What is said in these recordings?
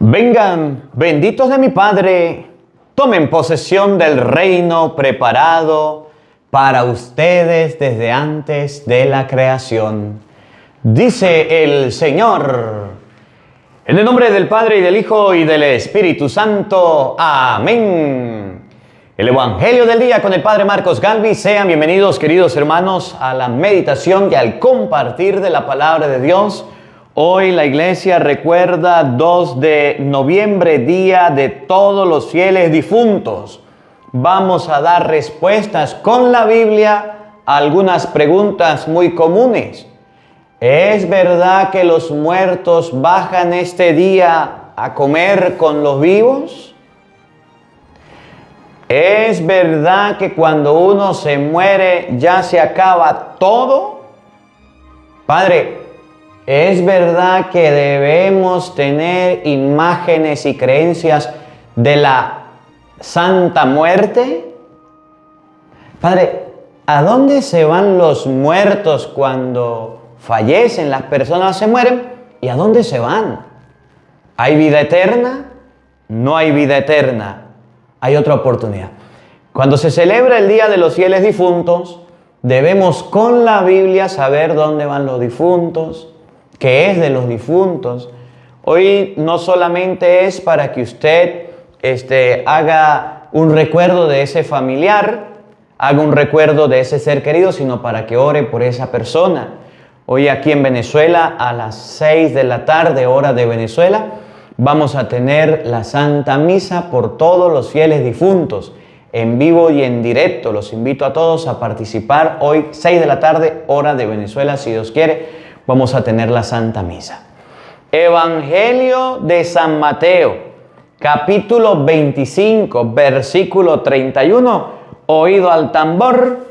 Vengan, benditos de mi Padre, tomen posesión del reino preparado para ustedes desde antes de la creación. Dice el Señor, en el nombre del Padre y del Hijo y del Espíritu Santo. Amén. El Evangelio del día con el Padre Marcos Galvis. Sean bienvenidos, queridos hermanos, a la meditación y al compartir de la palabra de Dios. Hoy la iglesia recuerda 2 de noviembre, día de todos los fieles difuntos. Vamos a dar respuestas con la Biblia a algunas preguntas muy comunes. ¿Es verdad que los muertos bajan este día a comer con los vivos? ¿Es verdad que cuando uno se muere ya se acaba todo? Padre, ¿es verdad que debemos tener imágenes y creencias de la Santa Muerte? Padre, ¿a dónde se van los muertos cuando fallecen? Las personas se mueren. ¿Y a dónde se van? ¿Hay vida eterna? No hay vida eterna. Hay otra oportunidad. Cuando se celebra el Día de los Fieles Difuntos, debemos con la Biblia saber dónde van los difuntos, qué es de los difuntos. Hoy no solamente es para que usted haga un recuerdo de ese familiar, haga un recuerdo de ese ser querido, sino para que ore por esa persona. Hoy aquí en Venezuela, a las 6 de la tarde, hora de Venezuela, vamos a tener la Santa Misa por todos los fieles difuntos, en vivo y en directo. Los invito a todos a participar. Hoy, 6 de la tarde, hora de Venezuela, si Dios quiere, vamos a tener la Santa Misa. Evangelio de San Mateo, capítulo 25, versículo 31. Oído al tambor,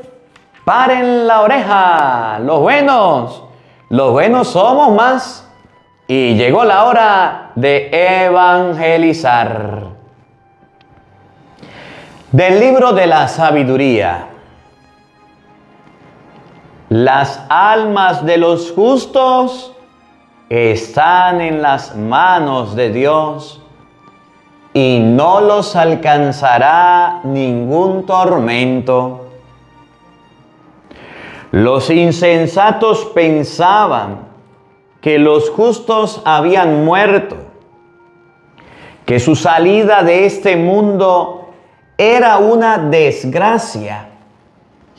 paren la oreja, los buenos somos más. Y llegó la hora de evangelizar. Del libro de la sabiduría. Las almas de los justos están en las manos de Dios y no los alcanzará ningún tormento. Los insensatos pensaban que los justos habían muerto, que su salida de este mundo era una desgracia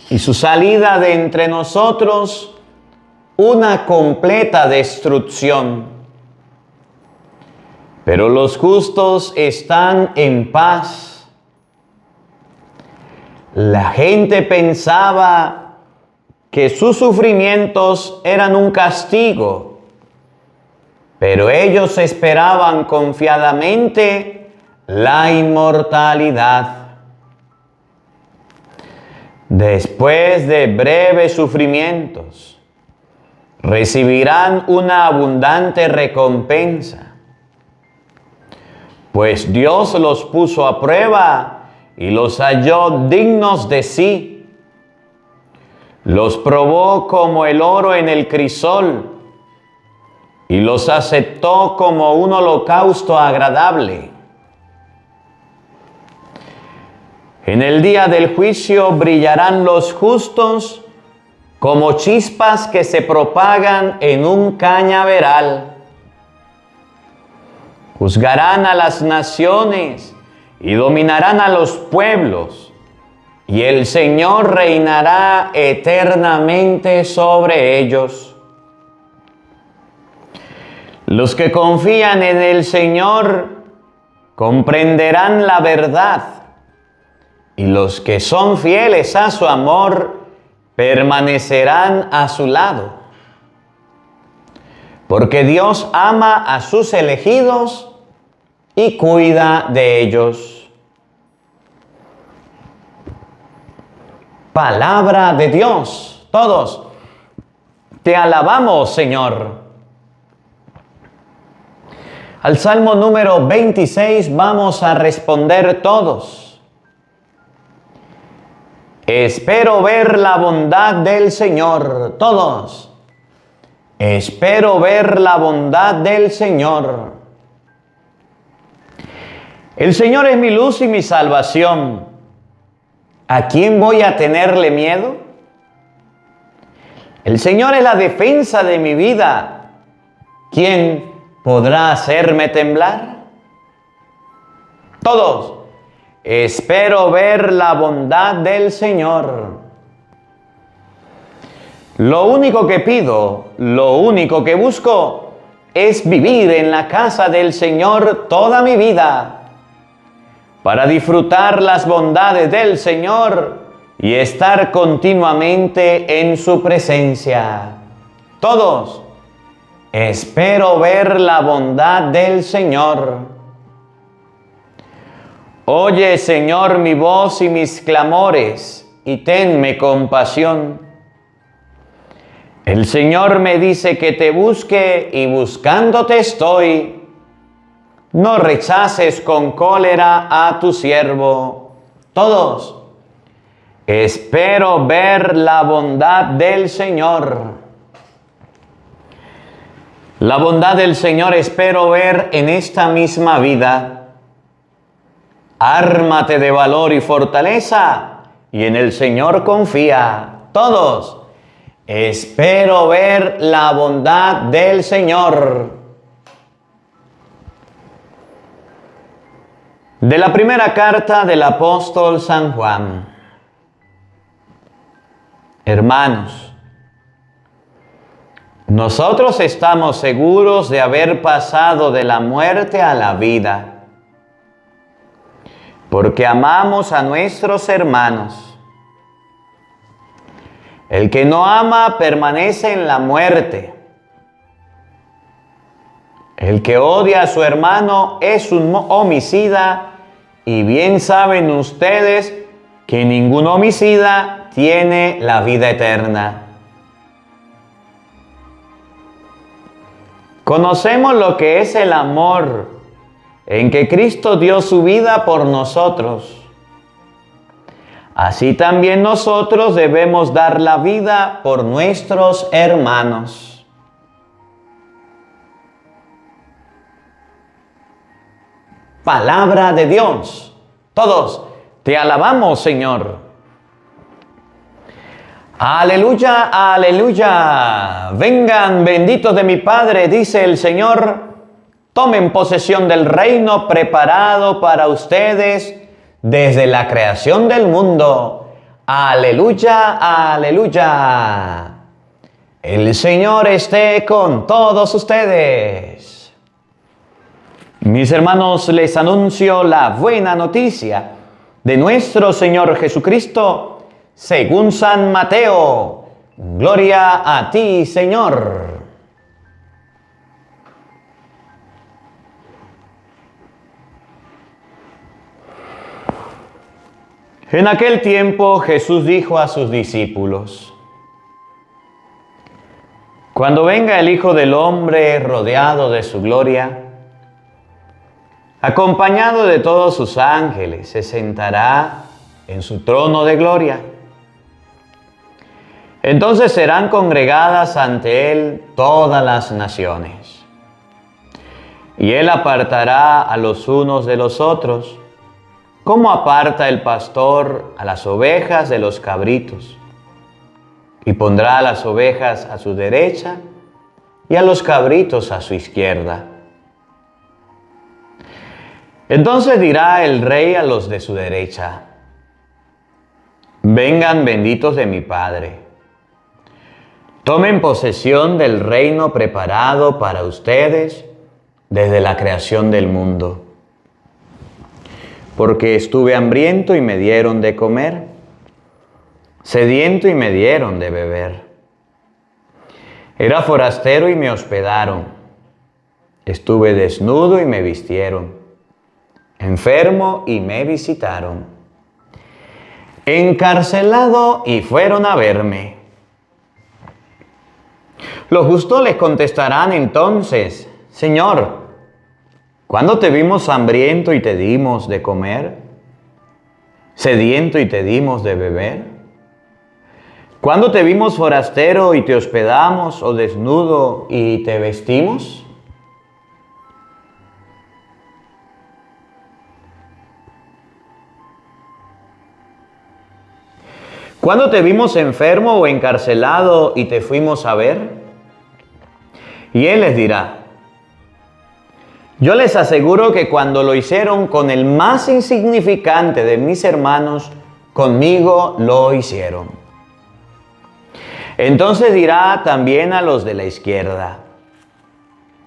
y su salida de entre nosotros una completa destrucción. Pero los justos están en paz. La gente pensaba que sus sufrimientos eran un castigo, pero ellos esperaban confiadamente la inmortalidad. Después de breves sufrimientos, recibirán una abundante recompensa, pues Dios los puso a prueba y los halló dignos de sí. Los probó como el oro en el crisol y los aceptó como un holocausto agradable. En el día del juicio brillarán los justos como chispas que se propagan en un cañaveral. Juzgarán a las naciones y dominarán a los pueblos, y el Señor reinará eternamente sobre ellos. Los que confían en el Señor comprenderán la verdad, y los que son fieles a su amor permanecerán a su lado. Porque Dios ama a sus elegidos y cuida de ellos. Palabra de Dios. Todos te alabamos, Señor. Al Salmo número 26 vamos a responder todos. Espero ver la bondad del Señor. Todos. Espero ver la bondad del Señor. El Señor es mi luz y mi salvación. ¿A quién voy a tenerle miedo? El Señor es la defensa de mi vida. ¿Quién podrá hacerme temblar? Todos, espero ver la bondad del Señor. Lo único que pido, lo único que busco, es vivir en la casa del Señor toda mi vida, para disfrutar las bondades del Señor y estar continuamente en su presencia. Todos, espero ver la bondad del Señor. Oye, Señor, mi voz y mis clamores, y tenme compasión. El Señor me dice que te busque, y buscándote estoy. No rechaces con cólera a tu siervo. Todos, espero ver la bondad del Señor. La bondad del Señor espero ver en esta misma vida. Ármate de valor y fortaleza, y en el Señor confía. Todos, espero ver la bondad del Señor. De la primera carta del apóstol San Juan. Hermanos, nosotros estamos seguros de haber pasado de la muerte a la vida, porque amamos a nuestros hermanos. El que no ama permanece en la muerte. El que odia a su hermano es un homicida, y bien saben ustedes que ningún homicida tiene la vida eterna. Conocemos lo que es el amor, en que Cristo dio su vida por nosotros. Así también nosotros debemos dar la vida por nuestros hermanos. Palabra de Dios. Todos, te alabamos, Señor. Aleluya, aleluya. Vengan, benditos de mi Padre, dice el Señor. Tomen posesión del reino preparado para ustedes desde la creación del mundo. Aleluya, aleluya. El Señor esté con todos ustedes. Mis hermanos, les anuncio la buena noticia de nuestro Señor Jesucristo según San Mateo. Gloria a ti, Señor. En aquel tiempo Jesús dijo a sus discípulos: Cuando venga el Hijo del Hombre rodeado de su gloria, acompañado de todos sus ángeles, se sentará en su trono de gloria. Entonces serán congregadas ante Él todas las naciones. Y Él apartará a los unos de los otros, como aparta el pastor a las ovejas de los cabritos. Y pondrá a las ovejas a su derecha y a los cabritos a su izquierda. Entonces dirá el rey a los de su derecha: Vengan, benditos de mi Padre. Tomen posesión del reino preparado para ustedes desde la creación del mundo. Porque estuve hambriento y me dieron de comer, sediento y me dieron de beber. Era forastero y me hospedaron. Estuve desnudo y me vistieron. Enfermo y me visitaron. Encarcelado y fueron a verme. Los justos les contestarán entonces: Señor, ¿cuándo te vimos hambriento y te dimos de comer? ¿Sediento y te dimos de beber? ¿Cuándo te vimos forastero y te hospedamos, o desnudo y te vestimos? ¿Cuándo te vimos enfermo o encarcelado y te fuimos a ver? Y él les dirá: yo les aseguro que cuando lo hicieron con el más insignificante de mis hermanos, conmigo lo hicieron. Entonces dirá también a los de la izquierda: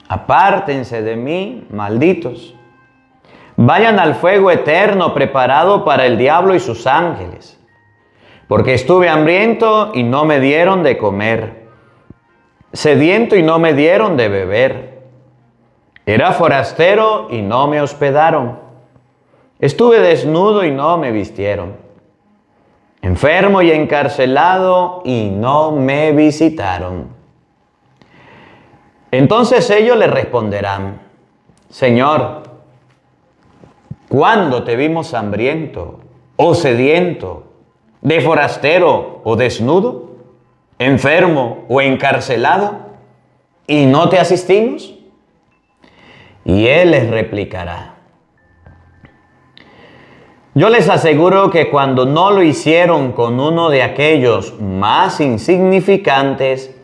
apártense de mí, malditos. Vayan al fuego eterno preparado para el diablo y sus ángeles. Porque estuve hambriento y no me dieron de comer, sediento y no me dieron de beber. Era forastero y no me hospedaron. Estuve desnudo y no me vistieron. Enfermo y encarcelado y no me visitaron. Entonces ellos le responderán: Señor, ¿cuándo te vimos hambriento o sediento, de forastero o desnudo, enfermo o encarcelado, y no te asistimos? Y él les replicará: yo les aseguro que cuando no lo hicieron con uno de aquellos más insignificantes,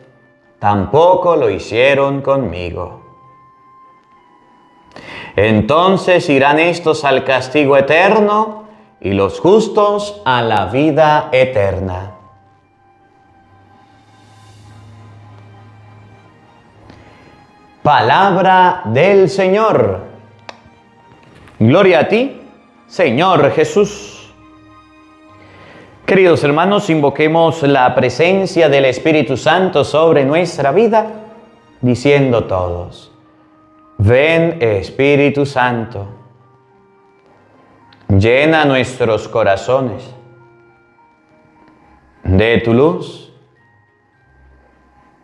tampoco lo hicieron conmigo. Entonces irán estos al castigo eterno y los justos a la vida eterna. Palabra del Señor. Gloria a ti, Señor Jesús. Queridos hermanos, invoquemos la presencia del Espíritu Santo sobre nuestra vida, diciendo todos: ven, Espíritu Santo, llena nuestros corazones de tu luz,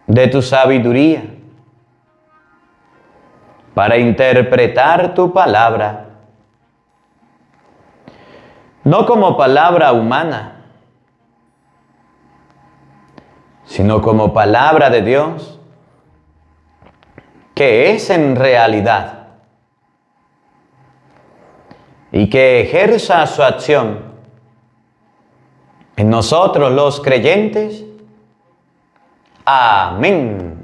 de tu sabiduría, para interpretar tu palabra, no como palabra humana, sino como palabra de Dios, que es en realidad, y que ejerza su acción en nosotros los creyentes. Amén.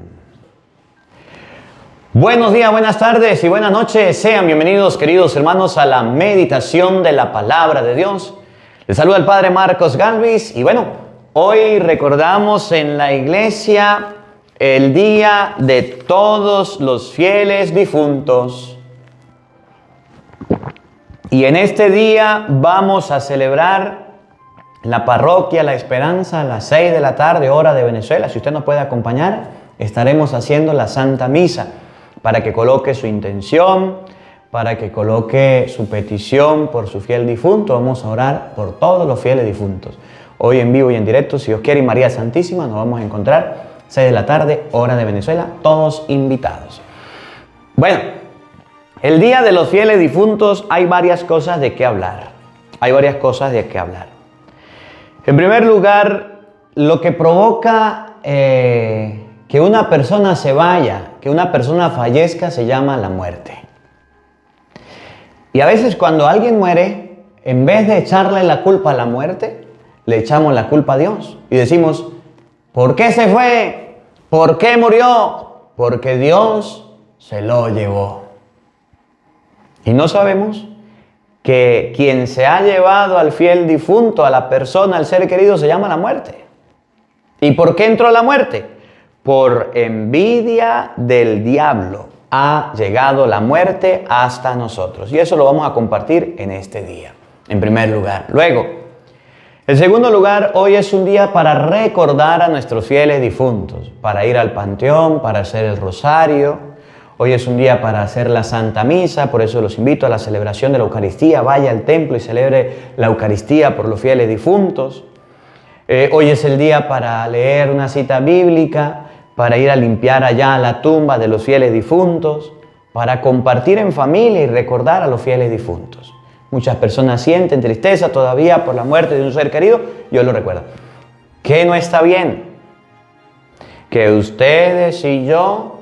Buenos días, buenas tardes y buenas noches. Sean bienvenidos, queridos hermanos, a la meditación de la palabra de Dios. Les saluda el Padre Marcos Galvis y bueno, hoy recordamos en la iglesia el Día de todos los fieles difuntos. Y en este día vamos a celebrar la parroquia La Esperanza a las 6 de la tarde, hora de Venezuela. Si usted nos puede acompañar, estaremos haciendo la Santa Misa, para que coloque su intención, para que coloque su petición por su fiel difunto. Vamos a orar por todos los fieles difuntos. Hoy en vivo y en directo, si Dios quiere, y María Santísima, nos vamos a encontrar 6 de la tarde, hora de Venezuela, todos invitados. Bueno, el Día de los Fieles Difuntos hay varias cosas de qué hablar. En primer lugar, lo que provoca que una persona se vaya, que una persona fallezca, se llama la muerte. Y a veces cuando alguien muere, en vez de echarle la culpa a la muerte, le echamos la culpa a Dios. Y decimos: ¿por qué se fue? ¿Por qué murió? Porque Dios se lo llevó. Y no sabemos que quien se ha llevado al fiel difunto, a la persona, al ser querido, se llama la muerte. ¿Y por qué entró la muerte? Por envidia del diablo ha llegado la muerte hasta nosotros. Y eso lo vamos a compartir en este día, en primer lugar. Luego, en segundo lugar, hoy es un día para recordar a nuestros fieles difuntos, para ir al panteón, para hacer el rosario. Hoy es un día para hacer la Santa Misa, por eso los invito a la celebración de la Eucaristía. Vaya al templo y celebre la Eucaristía por los fieles difuntos. Hoy es el día para leer una cita bíblica, para ir a limpiar allá la tumba de los fieles difuntos, para compartir en familia y recordar a los fieles difuntos. Muchas personas sienten tristeza todavía por la muerte de un ser querido. Yo lo recuerdo. ¿Qué no está bien? Que ustedes y yo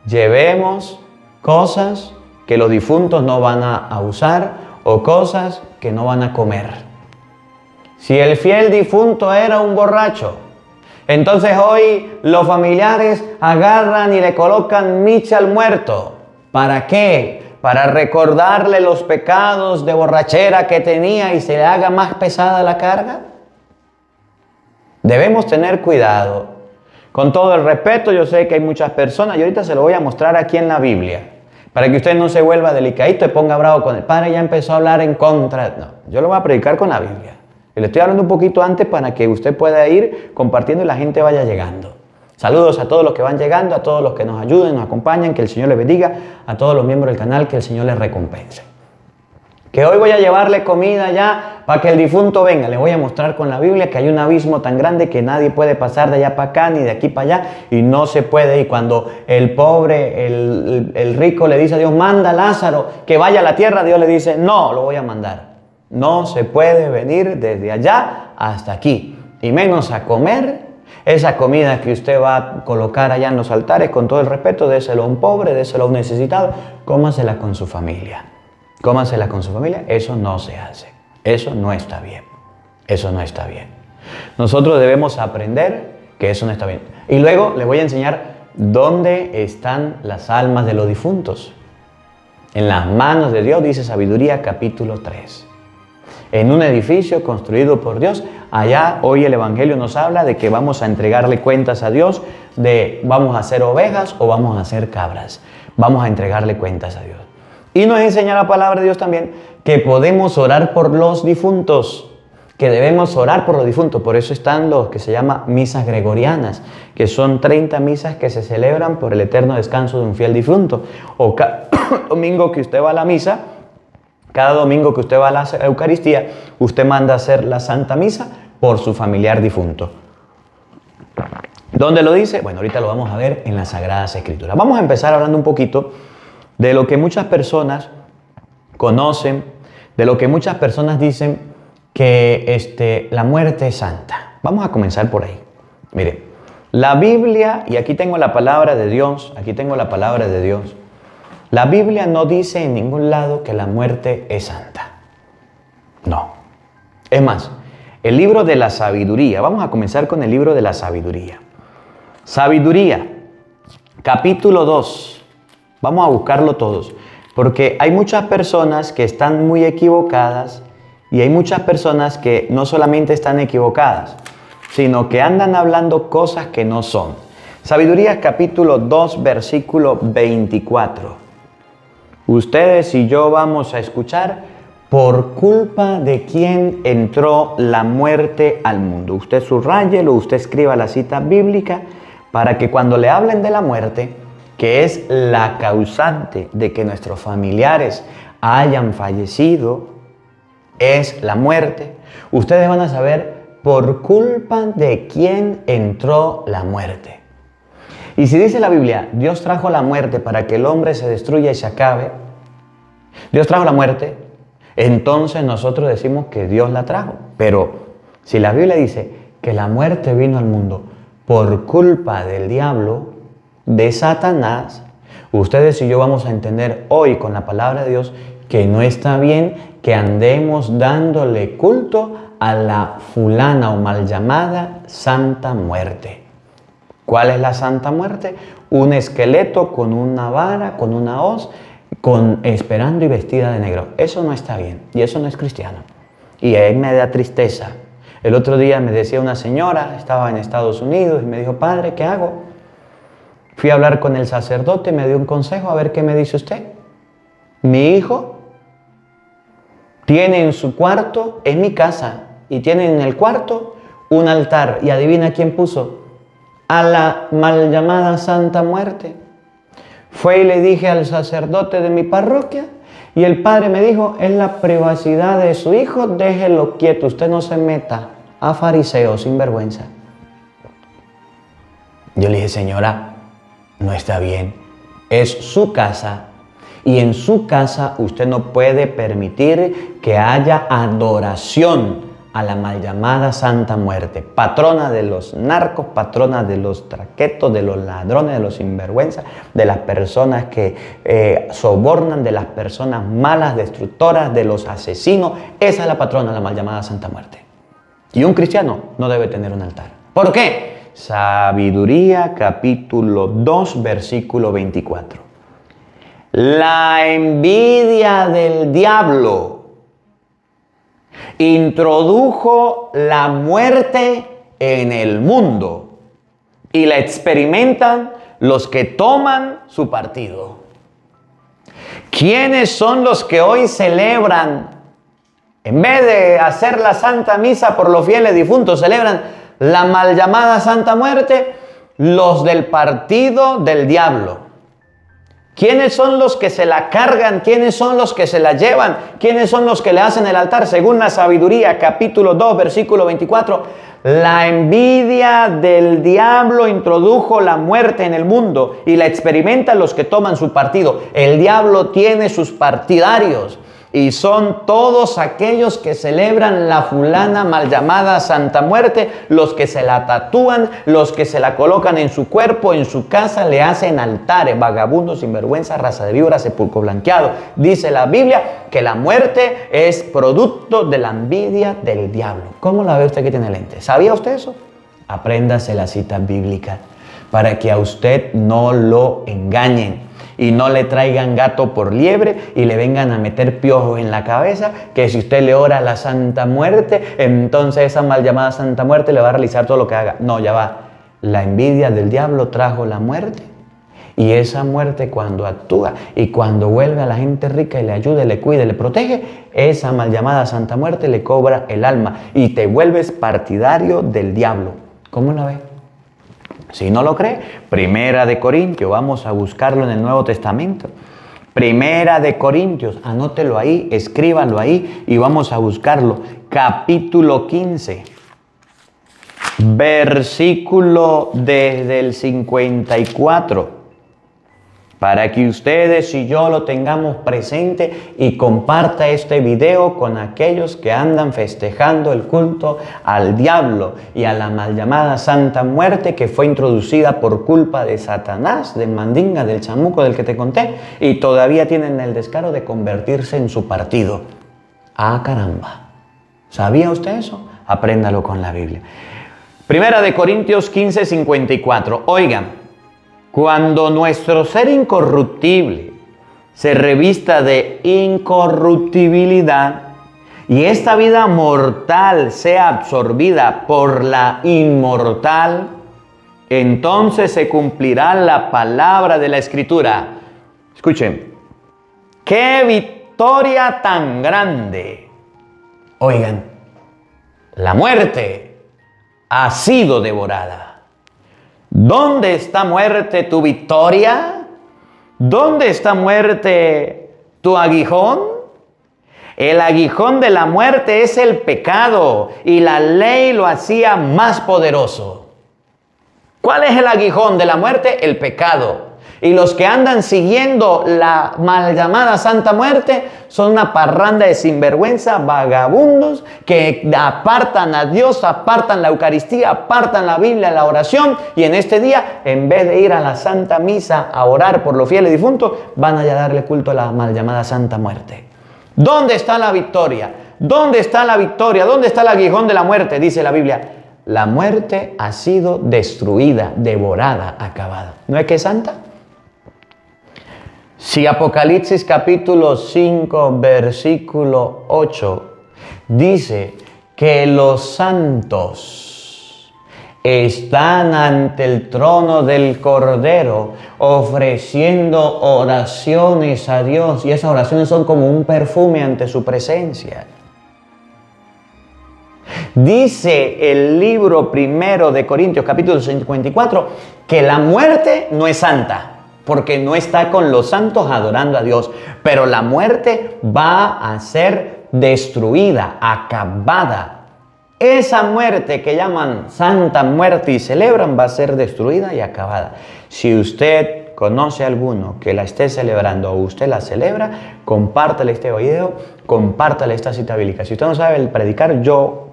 llevemos cosas que los difuntos no van a usar o cosas que no van a comer. Si el fiel difunto era un borracho, entonces hoy los familiares agarran y le colocan micha al muerto. ¿Para qué? Para recordarle los pecados de borrachera que tenía y se le haga más pesada la carga. Debemos tener cuidado. Con todo el respeto, yo sé que hay muchas personas, y ahorita se lo voy a mostrar aquí en la Biblia, para que usted no se vuelva delicadito y ponga bravo con el padre, ya empezó a hablar en contra. No, yo lo voy a predicar con la Biblia. Y le estoy hablando un poquito antes para que usted pueda ir compartiendo y la gente vaya llegando. Saludos a todos los que van llegando, a todos los que nos ayuden, nos acompañan, que el Señor les bendiga, a todos los miembros del canal, que el Señor les recompense. Que hoy voy a llevarle comida ya para que el difunto venga. Les voy a mostrar con la Biblia que hay un abismo tan grande que nadie puede pasar de allá para acá ni de aquí para allá y no se puede. Y cuando el pobre, el rico le dice a Dios, manda a Lázaro que vaya a la tierra, Dios le dice, no, lo voy a mandar. No se puede venir desde allá hasta aquí y menos a comer esa comida que usted va a colocar allá en los altares. Con todo el respeto, déselo a un pobre, déselo a un necesitado, cómasela con su familia. Cómasela con su familia, eso no se hace. Eso no está bien. Eso no está bien. Nosotros debemos aprender que eso no está bien. Y luego les voy a enseñar dónde están las almas de los difuntos. En las manos de Dios, dice Sabiduría capítulo 3. En un edificio construido por Dios, allá hoy el Evangelio nos habla de que vamos a entregarle cuentas a Dios, de vamos a hacer ovejas o vamos a hacer cabras. Vamos a entregarle cuentas a Dios. Y nos enseña la palabra de Dios también que podemos orar por los difuntos, que debemos orar por los difuntos. Por eso están los que se llaman misas gregorianas, que son 30 misas que se celebran por el eterno descanso de un fiel difunto. O cada domingo que usted va a la misa, cada domingo que usted va a la Eucaristía, usted manda a hacer la Santa Misa por su familiar difunto. ¿Dónde lo dice? Bueno, ahorita lo vamos a ver en las Sagradas Escrituras. Vamos a empezar hablando un poquito de lo que muchas personas conocen, de lo que muchas personas dicen que la muerte es santa. Vamos a comenzar por ahí. Mire, la Biblia, y aquí tengo la palabra de Dios, la Biblia no dice en ningún lado que la muerte es santa. No. Es más, el libro de la sabiduría, vamos a comenzar con el libro de la sabiduría. Sabiduría, capítulo 2. Vamos a buscarlo todos, porque hay muchas personas que están muy equivocadas y hay muchas personas que no solamente están equivocadas, sino que andan hablando cosas que no son. Sabiduría capítulo 2, versículo 24. Ustedes y yo vamos a escuchar por culpa de quién entró la muerte al mundo. Usted subrayelo, usted escriba la cita bíblica para que cuando le hablen de la muerte, que es la causante de que nuestros familiares hayan fallecido, es la muerte, ustedes van a saber por culpa de quién entró la muerte. Y si dice la Biblia, Dios trajo la muerte para que el hombre se destruya y se acabe, Dios trajo la muerte, entonces nosotros decimos que Dios la trajo. Pero si la Biblia dice que la muerte vino al mundo por culpa del diablo, de Satanás, ustedes y yo vamos a entender hoy con la palabra de Dios que no está bien que andemos dándole culto a la fulana o mal llamada Santa Muerte. ¿Cuál es la Santa Muerte? Un esqueleto con una vara, con una hoz, esperando y vestida de negro. Eso no está bien y eso no es cristiano. Y a él me da tristeza. El otro día me decía una señora, estaba en Estados Unidos y me dijo, padre, ¿qué hago? Fui a hablar con el sacerdote, me dio un consejo, a ver qué me dice usted. Mi hijo tiene en su cuarto, en mi casa, y tiene en el cuarto un altar. Y adivina quién puso, a la mal llamada Santa Muerte. Fue y le dije al sacerdote de mi parroquia, y el padre me dijo, es la privacidad de su hijo, déjelo quieto, usted no se meta a fariseo sin vergüenza. Yo le dije, señora, no está bien, es su casa y en su casa usted no puede permitir que haya adoración a la mal llamada Santa Muerte, patrona de los narcos, patrona de los traquetos, de los ladrones, de los sinvergüenzas, de las personas que sobornan, de las personas malas, destructoras, de los asesinos. Esa es la patrona de la mal llamada Santa Muerte. Y un cristiano no debe tener un altar. ¿Por qué? Sabiduría capítulo 2 versículo 24. La envidia del diablo introdujo la muerte en el mundo y la experimentan los que toman su partido. ¿Quiénes son los que hoy celebran, en vez de hacer la Santa Misa por los fieles difuntos, celebran la mal llamada Santa Muerte? Los del partido del diablo. ¿Quiénes son los que se la cargan? ¿Quiénes son los que se la llevan? ¿Quiénes son los que le hacen el altar? Según la Sabiduría, capítulo 2, versículo 24, la envidia del diablo introdujo la muerte en el mundo y la experimentan los que toman su partido. El diablo tiene sus partidarios y son todos aquellos que celebran la fulana mal llamada Santa Muerte, los que se la tatúan, los que se la colocan en su cuerpo, en su casa, le hacen altares, vagabundos, sinvergüenza, raza de víbora, sepulcro blanqueado. Dice la Biblia que la muerte es producto de la envidia del diablo. ¿Cómo la ve usted que tiene lentes? ¿Sabía usted eso? Apréndase la cita bíblica para que a usted no lo engañen y no le traigan gato por liebre y le vengan a meter piojos en la cabeza, que si usted le ora a la Santa Muerte, entonces esa mal llamada Santa Muerte le va a realizar todo lo que haga. No, ya va. La envidia del diablo trajo la muerte, y esa muerte cuando actúa y cuando vuelve a la gente rica y le ayuda, le cuida, le protege, esa mal llamada Santa Muerte le cobra el alma y te vuelves partidario del diablo. ¿Cómo la ve? Si no lo cree, Primera de Corintios, vamos a buscarlo en el Nuevo Testamento. Primera de Corintios, anótelo ahí, escríbalo ahí y vamos a buscarlo. Capítulo 15, versículo desde el 54. Para que ustedes y yo lo tengamos presente y comparta este video con aquellos que andan festejando el culto al diablo y a la mal llamada Santa Muerte, que fue introducida por culpa de Satanás, del mandinga, del chamuco del que te conté, y todavía tienen el descaro de convertirse en su partido. ¡Ah, caramba! ¿Sabía usted eso? Apréndalo con la Biblia. Primera de Corintios 15, 54. Oigan. Cuando nuestro ser incorruptible se revista de incorruptibilidad y esta vida mortal sea absorbida por la inmortal, entonces se cumplirá la palabra de la Escritura. Escuchen, ¡qué victoria tan grande! Oigan, la muerte ha sido devorada. ¿Dónde está, muerte, tu victoria? ¿Dónde está, muerte, tu aguijón? El aguijón de la muerte es el pecado y la ley lo hacía más poderoso. ¿Cuál es el aguijón de la muerte? El pecado. Y los que andan siguiendo la mal llamada Santa Muerte son una parranda de sinvergüenza, vagabundos, que apartan a Dios, apartan la Eucaristía, apartan la Biblia, la oración, y en este día, en vez de ir a la Santa Misa a orar por los fieles difuntos, van a darle culto a la mal llamada Santa Muerte. ¿Dónde está la victoria? ¿Dónde está la victoria? ¿Dónde está el aguijón de la muerte? Dice la Biblia. La muerte ha sido destruida, devorada, acabada. ¿No es que es santa? Si Apocalipsis capítulo 5, versículo 8 dice que los santos están ante el trono del Cordero ofreciendo oraciones a Dios, y esas oraciones son como un perfume ante su presencia. Dice el libro primero de Corintios capítulo 54 que la muerte no es santa, porque no está con los santos adorando a Dios. Pero la muerte va a ser destruida, acabada. Esa muerte que llaman Santa Muerte y celebran va a ser destruida y acabada. Si usted conoce a alguno que la esté celebrando o usted la celebra, compártale este video, compártale esta cita bíblica. Si usted no sabe predicar,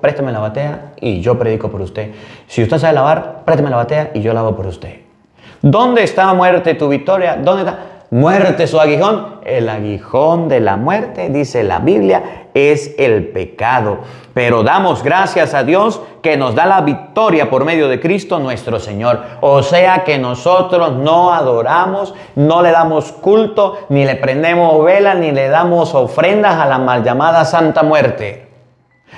préstame la batea y yo predico por usted. Si usted sabe lavar, préstame la batea y yo lavo por usted. ¿Dónde está, muerte, tu victoria? ¿Dónde está? muerte su aguijón. El aguijón de la muerte, dice la Biblia, es el pecado. Pero damos gracias a Dios que nos da la victoria por medio de Cristo nuestro Señor. O sea que nosotros no adoramos, no le damos culto, ni le prendemos velas, ni le damos ofrendas a la mal llamada Santa Muerte,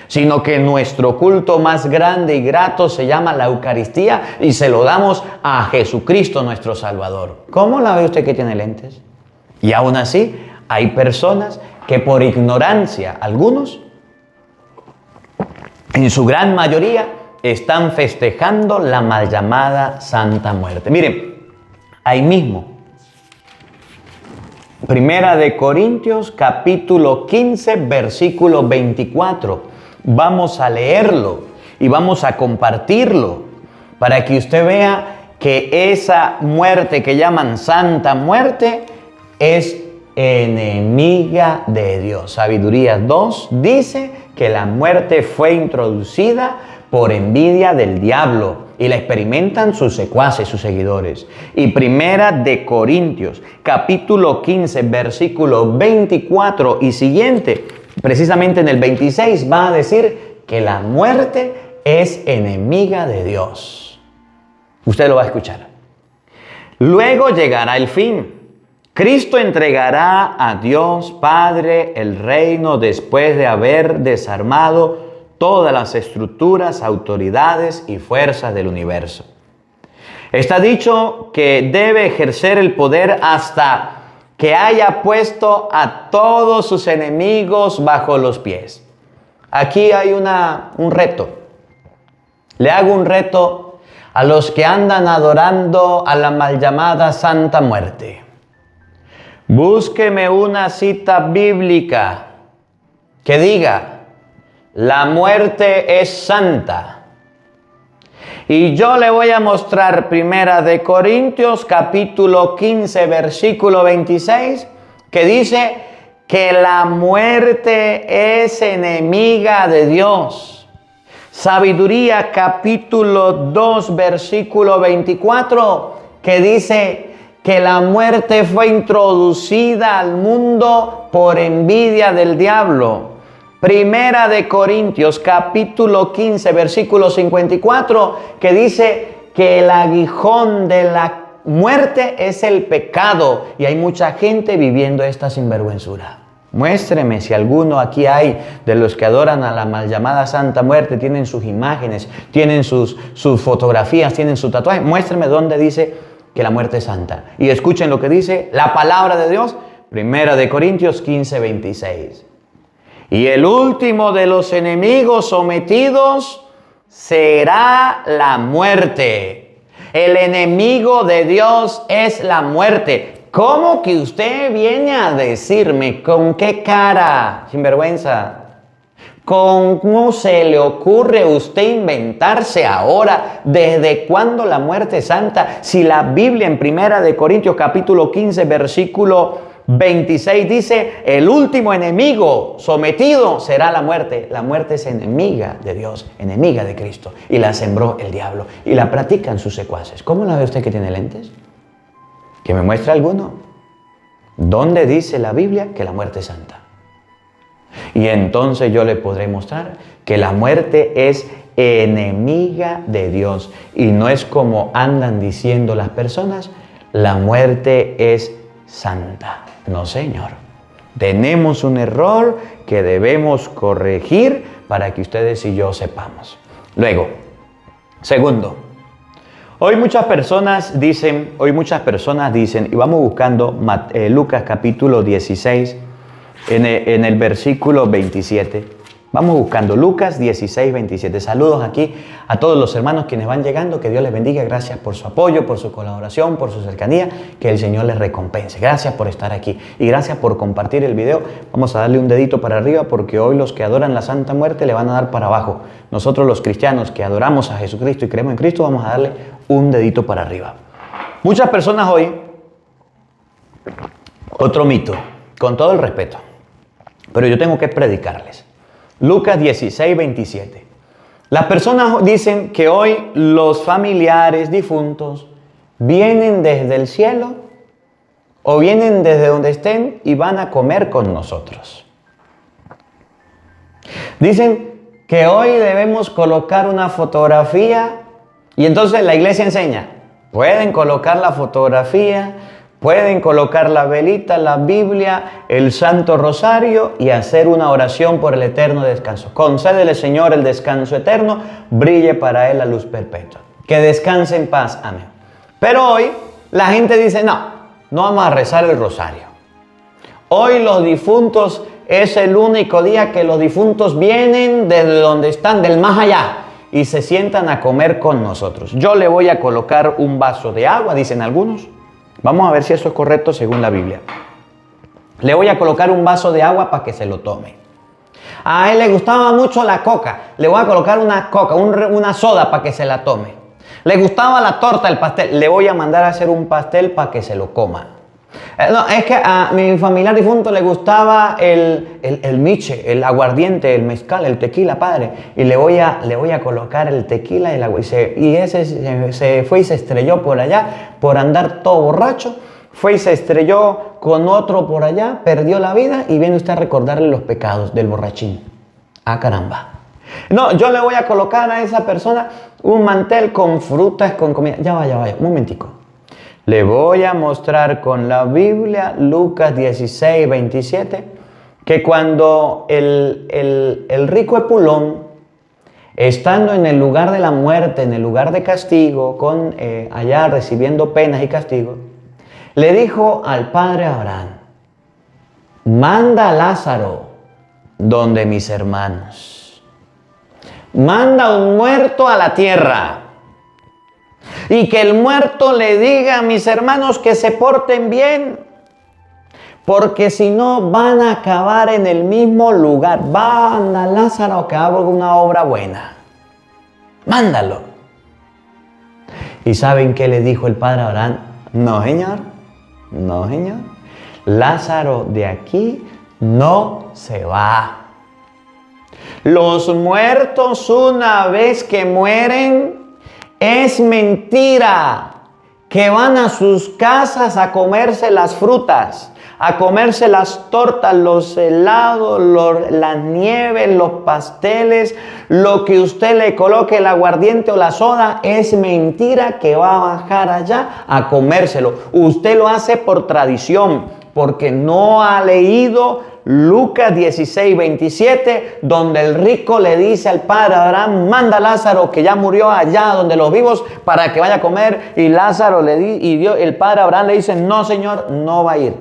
sino que nuestro culto más grande y grato se llama la Eucaristía y se lo damos a Jesucristo nuestro Salvador. ¿Cómo la ve usted que tiene lentes? Y aún así hay personas que por ignorancia, algunos, en su gran mayoría, están festejando la mal llamada Santa Muerte. Miren, ahí mismo, Primera de Corintios, capítulo 15, versículo 24. Vamos a leerlo y vamos a compartirlo para que usted vea que esa muerte que llaman Santa Muerte es enemiga de Dios. Sabiduría 2 dice que la muerte fue introducida por envidia del diablo y la experimentan sus secuaces, sus seguidores. Y Primera de Corintios, capítulo 15, versículo 24 y siguiente, precisamente en el 26, va a decir que la muerte es enemiga de Dios. Usted lo va a escuchar. Luego llegará el fin. Cristo entregará a Dios Padre el reino después de haber desarmado todas las estructuras, autoridades y fuerzas del universo. Está dicho que debe ejercer el poder hasta que haya puesto a todos sus enemigos bajo los pies. Aquí hay un reto. Le hago un reto a los que andan adorando a la mal llamada Santa Muerte. Búsqueme una cita bíblica que diga: la muerte es santa. Y yo le voy a mostrar Primera de Corintios, capítulo 15, versículo 26, que dice que la muerte es enemiga de Dios. Sabiduría, capítulo 2, versículo 24, que dice que la muerte fue introducida al mundo por envidia del diablo. Primera de Corintios, capítulo 15, versículo 54, que dice que el aguijón de la muerte es el pecado. Y hay mucha gente viviendo esta sinvergüenzura. Muéstreme si alguno aquí hay de los que adoran a la mal llamada Santa Muerte, tienen sus imágenes, tienen sus fotografías, tienen su tatuaje. Muéstreme dónde dice que la muerte es santa. Y escuchen lo que dice la palabra de Dios, Primera de Corintios 15, 26. Y el último de los enemigos sometidos será la muerte. El enemigo de Dios es la muerte. ¿Cómo que usted viene a decirme con qué cara, sinvergüenza? ¿Cómo se le ocurre a usted inventarse ahora desde cuándo la muerte es santa? Si la Biblia en Primera de Corintios capítulo 15 versículo 26 dice: el último enemigo sometido será la muerte. La muerte es enemiga de Dios, enemiga de Cristo, y la sembró el diablo y la practican sus secuaces. ¿Cómo la ve usted que tiene lentes? ¿Que me muestre alguno? ¿Dónde dice la Biblia que la muerte es santa? Y entonces yo le podré mostrar que la muerte es enemiga de Dios. Y no es como andan diciendo las personas: la muerte es santa. No, señor. Tenemos un error que debemos corregir para que ustedes y yo sepamos. Luego, segundo, hoy muchas personas dicen, y vamos buscando Lucas capítulo 16, en el versículo 27. Vamos buscando Lucas 16, 27. Saludos aquí a todos los hermanos quienes van llegando. Que Dios les bendiga. Gracias por su apoyo, por su colaboración, por su cercanía. Que el Señor les recompense. Gracias por estar aquí. Y gracias por compartir el video. Vamos a darle un dedito para arriba porque hoy los que adoran la Santa Muerte le van a dar para abajo. Nosotros los cristianos que adoramos a Jesucristo y creemos en Cristo vamos a darle un dedito para arriba. Muchas personas hoy, otro mito, con todo el respeto, pero yo tengo que predicarles. Lucas 16, 27. Las personas dicen que hoy los familiares difuntos vienen desde el cielo o vienen desde donde estén y van a comer con nosotros. Dicen que hoy debemos colocar una fotografía y entonces la iglesia enseña. Pueden colocar la fotografía, pueden colocar la velita, la Biblia, el Santo Rosario y hacer una oración por el eterno descanso. Concédele, Señor, el descanso eterno, brille para él la luz perpetua. Que descanse en paz. Amén. Pero hoy la gente dice, no vamos a rezar el rosario. Hoy los difuntos es el único día que los difuntos vienen desde donde están, del más allá, y se sientan a comer con nosotros. Yo le voy a colocar un vaso de agua, dicen algunos. Vamos a ver si eso es correcto según la Biblia. Le voy a colocar un vaso de agua para que se lo tome. A él le gustaba mucho la coca. Le voy a colocar una coca, una soda para que se la tome. Le gustaba la torta, el pastel. Le voy a mandar a hacer un pastel para que se lo coma. No, es que a mi familiar difunto le gustaba el miche, el aguardiente, el mezcal, el tequila, padre. Y le voy a colocar el tequila y el agua. Y ese se fue y se estrelló por allá por andar todo borracho. Fue y se estrelló con otro por allá, perdió la vida y viene usted a recordarle los pecados del borrachín. Ah, caramba. No, yo le voy a colocar a esa persona un mantel con frutas, con comida. Ya vaya, un momentico. Le voy a mostrar con la Biblia, Lucas 16, 27, que cuando el rico Epulón, estando en el lugar de la muerte, en el lugar de castigo, allá recibiendo penas y castigos, le dijo al padre Abraham, manda a Lázaro donde mis hermanos. Manda un muerto a la tierra. Y que el muerto le diga a mis hermanos que se porten bien. Porque si no van a acabar en el mismo lugar. Manda a Lázaro que haga una obra buena. Mándalo. ¿Y saben qué le dijo el padre Abraham? No, señor. No, señor. Lázaro de aquí no se va. Los muertos una vez que mueren, es mentira que van a sus casas a comerse las frutas, a comerse las tortas, los helados, las nieves, los pasteles, lo que usted le coloque, el aguardiente o la soda. Es mentira que va a bajar allá a comérselo. Usted lo hace por tradición, porque no ha leído Lucas 16, 27, donde el rico le dice al padre Abraham, manda a Lázaro que ya murió allá donde los vivos para que vaya a comer. Y Lázaro el padre Abraham le dice, no señor, no va a ir.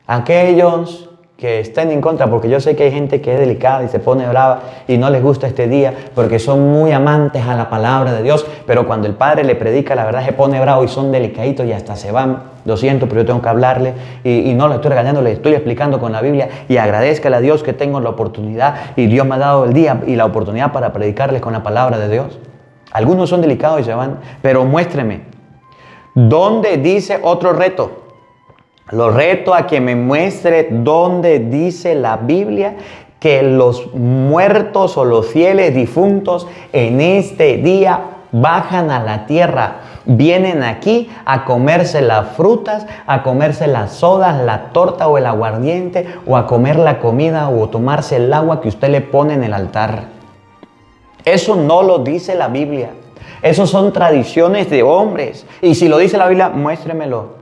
Aquellos que estén en contra, porque yo sé que hay gente que es delicada y se pone brava y no les gusta este día porque son muy amantes a la palabra de Dios, pero cuando el padre le predica la verdad se pone bravo y son delicaditos y hasta se van. Lo siento, pero yo tengo que hablarle y no le estoy regañando, le estoy explicando con la Biblia, y agradezcale a Dios que tengo la oportunidad y Dios me ha dado el día y la oportunidad para predicarles con la palabra de Dios. Algunos son delicados y se van, pero muéstreme dónde dice otro reto. Lo reto a que me muestre dónde dice la Biblia que los muertos o los fieles difuntos en este día bajan a la tierra. Vienen aquí a comerse las frutas, a comerse las sodas, la torta o el aguardiente, o a comer la comida o tomarse el agua que usted le pone en el altar. Eso no lo dice la Biblia. Esos son tradiciones de hombres. Y si lo dice la Biblia, muéstremelo.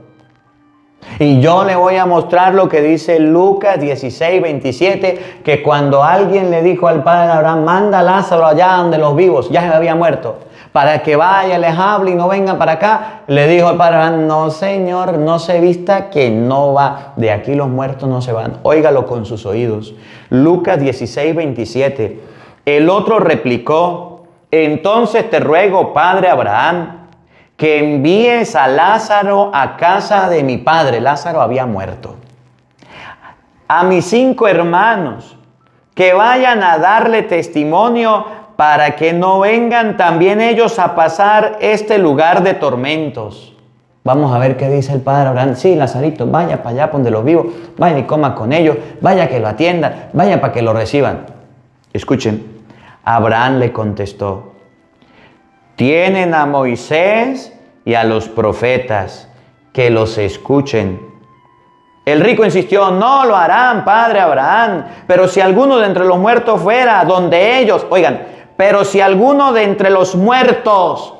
Y yo le voy a mostrar lo que dice Lucas 16, 27, que cuando alguien le dijo al padre Abraham, manda a Lázaro allá donde los vivos, ya se había muerto, para que vaya, les hable y no vengan para acá, le dijo el padre Abraham, no señor, no se vista que no va, de aquí los muertos no se van, óigalo con sus oídos. Lucas 16, 27, el otro replicó, entonces te ruego, padre Abraham, que envíes a Lázaro a casa de mi padre. Lázaro había muerto. A mis 5 hermanos, que vayan a darle testimonio para que no vengan también ellos a pasar este lugar de tormentos. Vamos a ver qué dice el padre Abraham. Sí, Lazarito, vaya para allá donde los vivos, vaya y coma con ellos, vaya que lo atiendan, vaya para que lo reciban. Escuchen, Abraham le contestó, tienen a Moisés y a los profetas, que los escuchen. El rico insistió, no lo harán, padre Abraham, pero si alguno de entre los muertos fuera donde ellos, oigan, pero si alguno de entre los muertos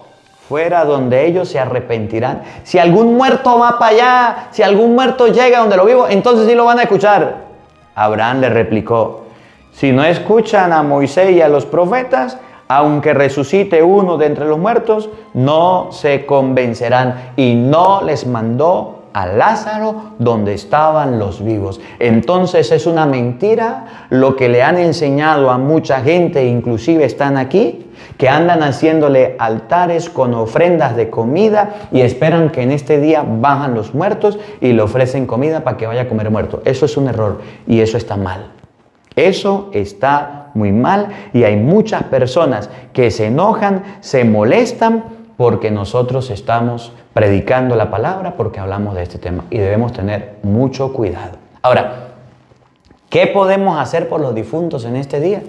fuera donde ellos se arrepentirán. Si algún muerto va para allá, si algún muerto llega donde lo vivo, entonces sí lo van a escuchar. Abraham le replicó, si no escuchan a Moisés y a los profetas, aunque resucite uno de entre los muertos, no se convencerán. Y no les mandó a Lázaro donde estaban los vivos. Entonces es una mentira lo que le han enseñado a mucha gente, inclusive están aquí, que andan haciéndole altares con ofrendas de comida y esperan que en este día bajan los muertos y le ofrecen comida para que vaya a comer muerto. Eso es un error y eso está mal. Eso está muy mal y hay muchas personas que se enojan, se molestan porque nosotros estamos predicando la palabra, porque hablamos de este tema y debemos tener mucho cuidado. Ahora, ¿qué podemos hacer por los difuntos en este día?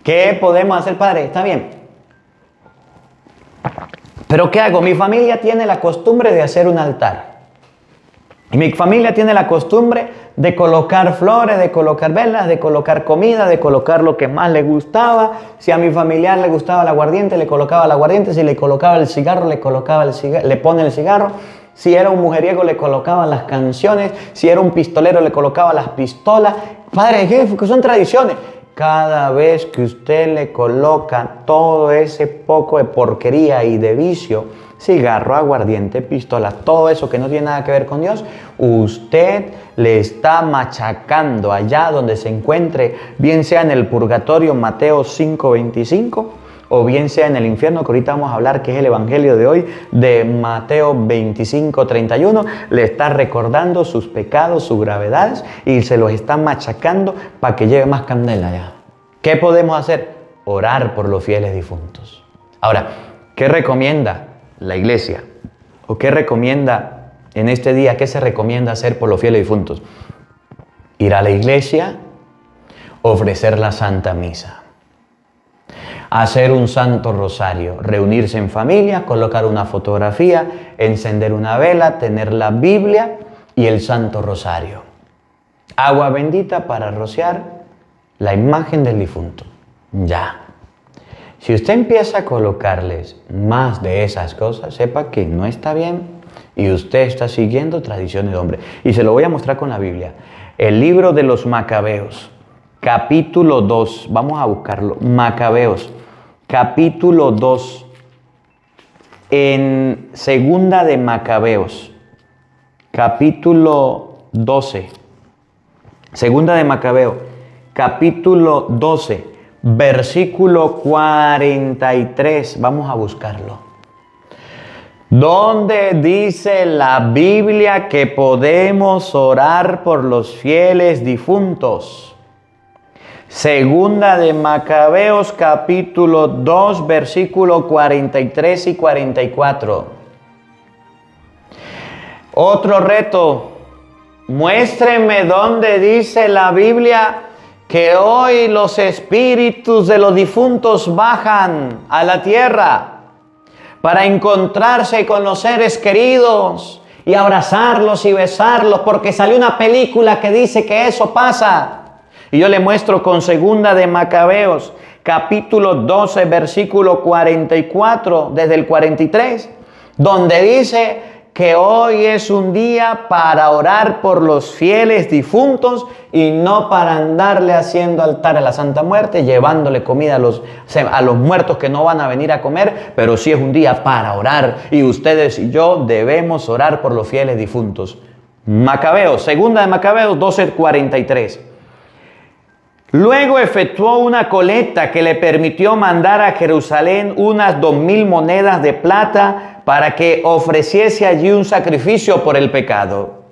¿Qué podemos hacer, Padre? Está bien. ¿Pero qué hago? Mi familia tiene la costumbre de hacer un altar. Y mi familia tiene la costumbre de colocar flores, de colocar velas, de colocar comida, de colocar lo que más le gustaba. Si a mi familiar le gustaba el aguardiente, le colocaba el aguardiente. Si le colocaba el cigarro, le colocaba el cigarro, le pone el cigarro. Si era un mujeriego, le colocaba las canciones. Si era un pistolero, le colocaba las pistolas. Padre, ¿qué? Son tradiciones. Cada vez que usted le coloca todo ese poco de porquería y de vicio, cigarro, aguardiente, pistola, todo eso que no tiene nada que ver con Dios, usted le está machacando allá donde se encuentre, bien sea en el purgatorio, Mateo 5:25, o bien sea en el infierno, que ahorita vamos a hablar, que es el evangelio de hoy, de Mateo 25:31, le está recordando sus pecados, sus gravedades, y se los está machacando para que lleve más candela allá. ¿Qué podemos hacer? Orar por los fieles difuntos. Ahora, ¿qué recomienda la iglesia? ¿O qué recomienda en este día? ¿Qué se recomienda hacer por los fieles difuntos? Ir a la iglesia, ofrecer la Santa Misa, hacer un santo rosario, reunirse en familia, colocar una fotografía, encender una vela, tener la Biblia y el santo rosario. Agua bendita para rociar la imagen del difunto. Ya. Si usted empieza a colocarles más de esas cosas, sepa que no está bien y usted está siguiendo tradiciones de hombre. Y se lo voy a mostrar con la Biblia. El libro de los Macabeos, capítulo 2. Vamos a buscarlo. Macabeos, capítulo 2. En segunda de Macabeos, capítulo 12. Segunda de Macabeo, capítulo 12. Versículo 43, vamos a buscarlo. ¿Dónde dice la Biblia que podemos orar por los fieles difuntos? Segunda de Macabeos, capítulo 2, versículo 43 y 44. Otro reto. Muéstreme dónde dice la Biblia que hoy los espíritus de los difuntos bajan a la tierra para encontrarse con los seres queridos y abrazarlos y besarlos, porque salió una película que dice que eso pasa. Y yo le muestro con segunda de Macabeos, capítulo 12, versículo 44, desde el 43, donde dice que hoy es un día para orar por los fieles difuntos y no para andarle haciendo altar a la Santa Muerte, llevándole comida a los muertos que no van a venir a comer, pero sí es un día para orar y ustedes y yo debemos orar por los fieles difuntos. Macabeos, segunda de Macabeos 12:43. Luego efectuó una colecta que le permitió mandar a Jerusalén unas 2,000 monedas de plata para que ofreciese allí un sacrificio por el pecado.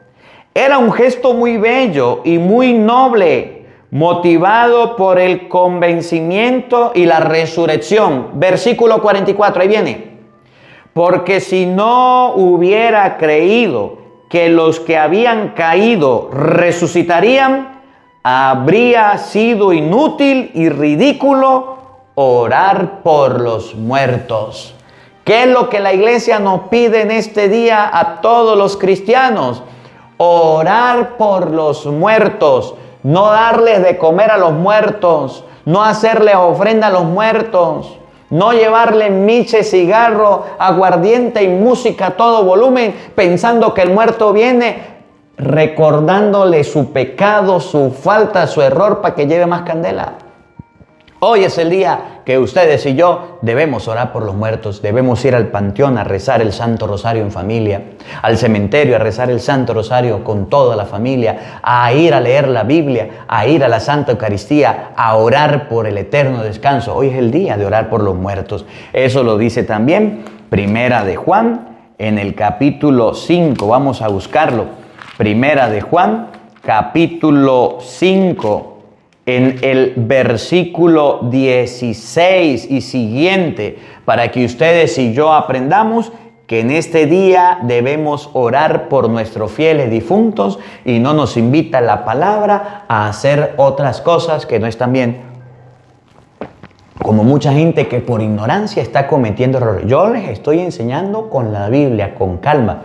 Era un gesto muy bello y muy noble, motivado por el convencimiento y la resurrección. Versículo 44, ahí viene. Porque si no hubiera creído que los que habían caído resucitarían, habría sido inútil y ridículo orar por los muertos. ¿Qué es lo que la iglesia nos pide en este día a todos los cristianos? Orar por los muertos, no darles de comer a los muertos, no hacerles ofrenda a los muertos, no llevarle miche, cigarro, aguardiente y música a todo volumen, pensando que el muerto viene, recordándole su pecado, su falta, su error, para que lleve más candela. Hoy es el día que ustedes y yo debemos orar por los muertos, debemos ir al panteón a rezar el Santo Rosario en familia, al cementerio a rezar el Santo Rosario con toda la familia, a ir a leer la Biblia, a ir a la Santa Eucaristía, a orar por el eterno descanso. Hoy es el día de orar por los muertos. Eso lo dice también Primera de Juan en el capítulo 5. Vamos a buscarlo. Primera de Juan, capítulo 5. En el versículo 16 y siguiente, para que ustedes y yo aprendamos que en este día debemos orar por nuestros fieles difuntos y no nos invita la palabra a hacer otras cosas que no están bien. Como mucha gente que por ignorancia está cometiendo errores. Yo les estoy enseñando con la Biblia, con calma,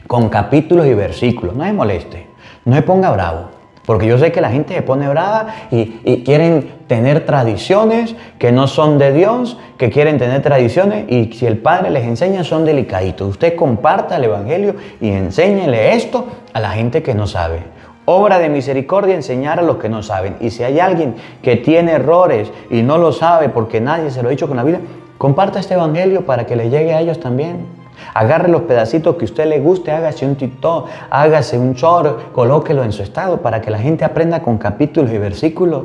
con capítulos y versículos. No me moleste, no me ponga bravo. Porque yo sé que la gente se pone brava y quieren tener tradiciones que no son de Dios, que quieren tener tradiciones y si el Padre les enseña son delicaditos. Usted comparta el Evangelio y enséñele esto a la gente que no sabe. Obra de misericordia, enseñar a los que no saben. Y si hay alguien que tiene errores y no lo sabe porque nadie se lo ha dicho con la vida, comparta este Evangelio para que le llegue a ellos también. Agarre los pedacitos que a usted le guste, hágase un TikTok, hágase un short, colóquelo en su estado para que la gente aprenda con capítulos y versículos.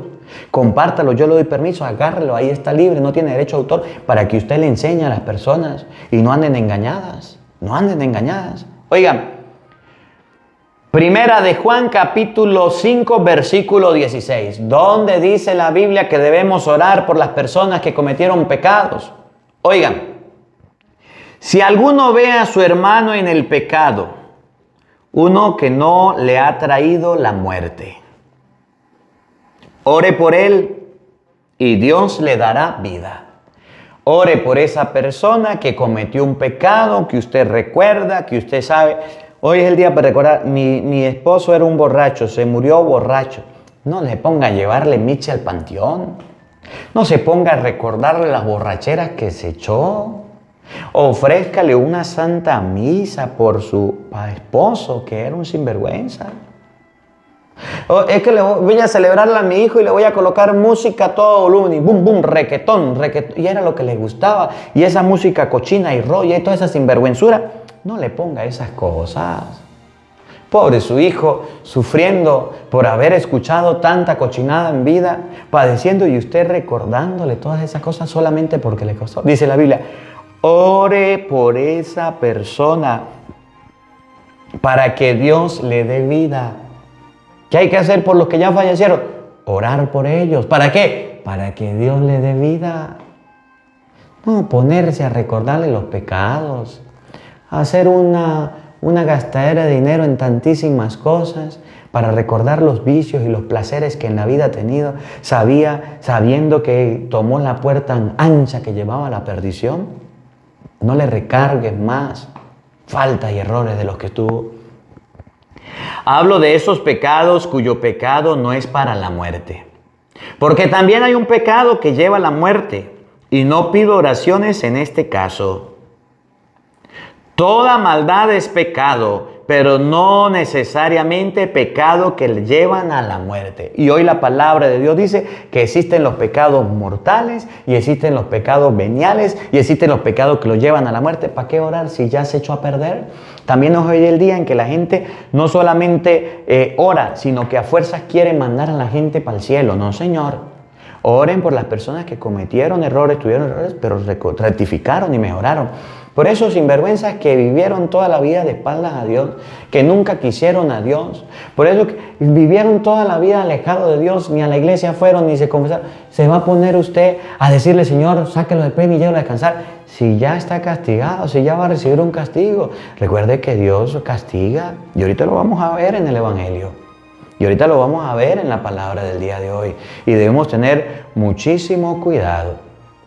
Compártalo, yo le doy permiso, agárrelo, ahí está libre, no tiene derecho a autor, para que usted le enseñe a las personas y no anden engañadas, no anden engañadas. Oigan, Primera de Juan, capítulo 5, versículo 16, donde dice la Biblia que debemos orar por las personas que cometieron pecados. Oigan, si alguno ve a su hermano en el pecado, uno que no le ha traído la muerte, ore por él y Dios le dará vida. Ore por esa persona que cometió un pecado, que usted recuerda, que usted sabe. Hoy es el día para recordar, mi esposo era un borracho, se murió borracho. No le ponga a llevarle miche al panteón. No se ponga a recordarle las borracheras que se echó. Ofrézcale una santa misa por su esposo, que era un sinvergüenza. Es que le voy a celebrarle a mi hijo y le voy a colocar música a todo volumen y bum, bum, requetón. Y era lo que le gustaba. Y esa música cochina y rolla y toda esa sinvergüenzura. No le ponga esas cosas. Pobre su hijo, sufriendo por haber escuchado tanta cochinada en vida, padeciendo y usted recordándole todas esas cosas solamente porque le costó. Dice la Biblia, ore por esa persona para que Dios le dé vida. ¿Qué hay que hacer por los que ya fallecieron? Orar por ellos. ¿Para qué? Para que Dios le dé vida. No ponerse a recordarle los pecados, hacer una gastadera de dinero en tantísimas cosas para recordar los vicios y los placeres que en la vida ha tenido, sabiendo que tomó la puerta ancha que llevaba a la perdición. No le recargues más faltas y errores de los que tuvo. Hablo de esos pecados cuyo pecado no es para la muerte. Porque también hay un pecado que lleva a la muerte. Y no pido oraciones en este caso. Toda maldad es pecado, pero no necesariamente pecado que le llevan a la muerte. Y hoy la palabra de Dios dice que existen los pecados mortales y existen los pecados veniales y existen los pecados que lo llevan a la muerte. ¿Para qué orar si ya se echó a perder? También es hoy el día en que la gente no solamente ora, sino que a fuerzas quiere mandar a la gente para el cielo. No, señor. Oren por las personas que cometieron errores, tuvieron errores, pero rectificaron y mejoraron. Por esos sinvergüenzas que vivieron toda la vida de espaldas a Dios, que nunca quisieron a Dios, por eso que vivieron toda la vida alejados de Dios, ni a la iglesia fueron, ni se confesaron. Se va a poner usted a decirle, Señor, sáquelo de pena y llévelo a descansar, si ya está castigado, si ya va a recibir un castigo. Recuerde que Dios castiga, y ahorita lo vamos a ver en el Evangelio. Y ahorita lo vamos a ver en la palabra del día de hoy. Y debemos tener muchísimo cuidado.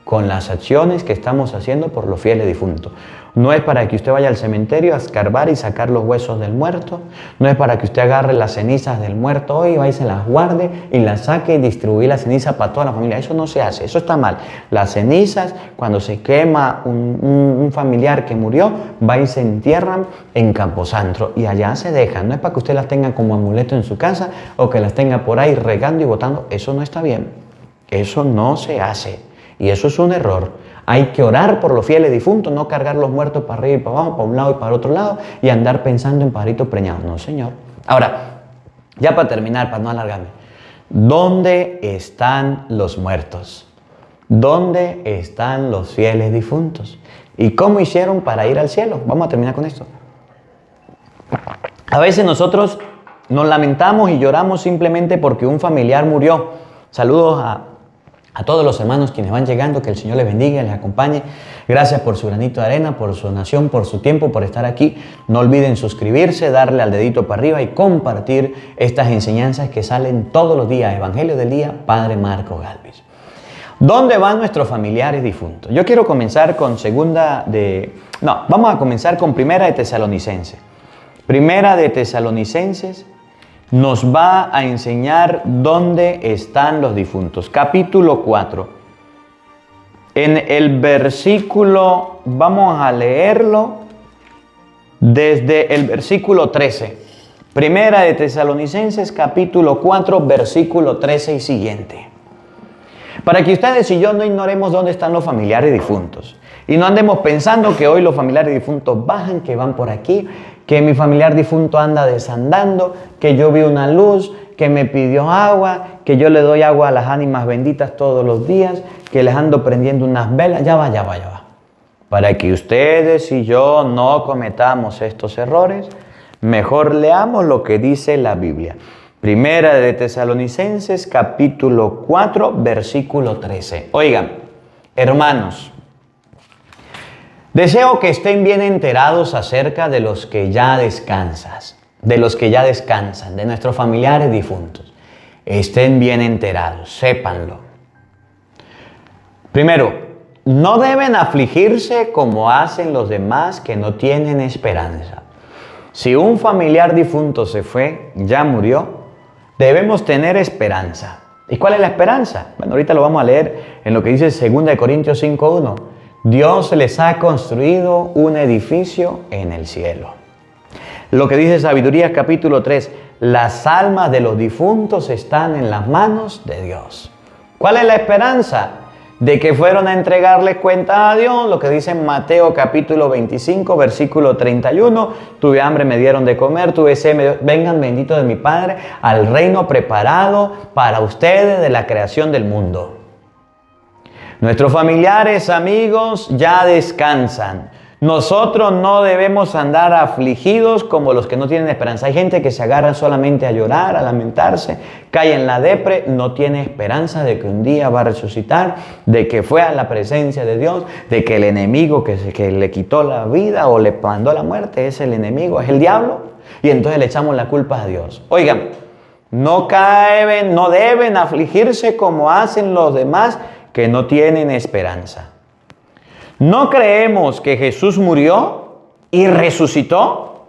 con las acciones que estamos haciendo por los fieles difuntos. No es para que usted vaya al cementerio a escarbar y sacar los huesos del muerto. No es para que usted agarre las cenizas del muerto hoy y vaya y se las guarde y las saque y distribuir la ceniza para toda la familia. Eso no se hace, eso está mal. Las cenizas, cuando se quema un familiar que murió, va y se entierran en Camposanto y allá se dejan. No es para que usted las tenga como amuleto en su casa o que las tenga por ahí regando y botando. Eso no está bien. Eso no se hace y eso es un error. Hay que orar por los fieles difuntos, no cargar los muertos para arriba y para abajo, para un lado y para otro lado, y andar pensando en pajaritos preñados. No, señor. Ahora, ya para terminar, para no alargarme, ¿dónde están los muertos? ¿Dónde están los fieles difuntos? ¿Y cómo hicieron para ir al cielo? Vamos a terminar con esto. A veces nosotros nos lamentamos y lloramos simplemente porque un familiar murió. Saludos a todos los hermanos quienes van llegando, que el Señor les bendiga, les acompañe. Gracias por su granito de arena, por su donación, por su tiempo, por estar aquí. No olviden suscribirse, darle al dedito para arriba y compartir estas enseñanzas que salen todos los días. Evangelio del Día, Padre Marco Galvis. ¿Dónde van nuestros familiares difuntos? Yo quiero comenzar con vamos a comenzar con Primera de Tesalonicenses. Primera de Tesalonicenses nos va a enseñar dónde están los difuntos. Capítulo 4. En el versículo, vamos a leerlo desde el versículo 13. Primera de Tesalonicenses, capítulo 4, versículo 13 y siguiente. Para que ustedes y yo no ignoremos dónde están los familiares difuntos. Y no andemos pensando que hoy los familiares difuntos bajan, que van por aquí, que mi familiar difunto anda desandando, que yo vi una luz, que me pidió agua, que yo le doy agua a las ánimas benditas todos los días, que les ando prendiendo unas velas. Ya va. Para que ustedes y yo no cometamos estos errores, mejor leamos lo que dice la Biblia. Primera de Tesalonicenses, capítulo 4, versículo 13. Oigan, hermanos, deseo que estén bien enterados acerca de los que ya descansan, de nuestros familiares difuntos. Estén bien enterados, sépanlo. Primero, no deben afligirse como hacen los demás que no tienen esperanza. Si un familiar difunto se fue, ya murió, debemos tener esperanza. ¿Y cuál es la esperanza? Bueno, ahorita lo vamos a leer en lo que dice 2 Corintios 5:1. Dios les ha construido un edificio en el cielo. Lo que dice Sabidurías capítulo 3, las almas de los difuntos están en las manos de Dios. ¿Cuál es la esperanza? De que fueron a entregarle cuenta a Dios, lo que dice en Mateo capítulo 25, versículo 31, tuve hambre, me dieron de comer, tuve sed, vengan benditos de mi Padre, al reino preparado para ustedes de la creación del mundo. Nuestros familiares, amigos, ya descansan. Nosotros no debemos andar afligidos como los que no tienen esperanza. Hay gente que se agarra solamente a llorar, a lamentarse, cae en la depre, no tiene esperanza de que un día va a resucitar, de que fue a la presencia de Dios, de que el enemigo que le quitó la vida o le mandó la muerte es el enemigo, es el diablo, y entonces le echamos la culpa a Dios. Oigan, no deben afligirse como hacen los demás que no tienen esperanza. ¿No creemos que Jesús murió y resucitó?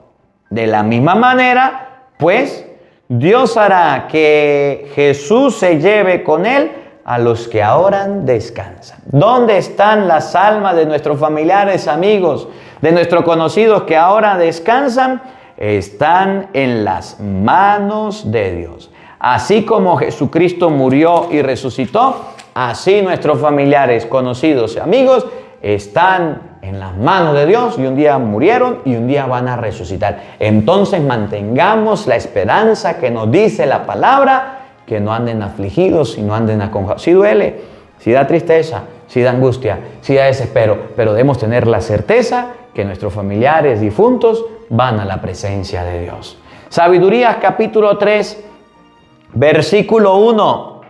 De la misma manera, pues, Dios hará que Jesús se lleve con él a los que ahora descansan. ¿Dónde están las almas de nuestros familiares, amigos, de nuestros conocidos que ahora descansan? Están en las manos de Dios. Así como Jesucristo murió y resucitó, así nuestros familiares, conocidos y amigos están en las manos de Dios y un día murieron y un día van a resucitar. Entonces mantengamos la esperanza que nos dice la palabra, que no anden afligidos y no anden acongojados. Si duele, si da tristeza, si da angustia, si da desespero, pero debemos tener la certeza que nuestros familiares difuntos van a la presencia de Dios. Sabidurías capítulo 3, versículo 1.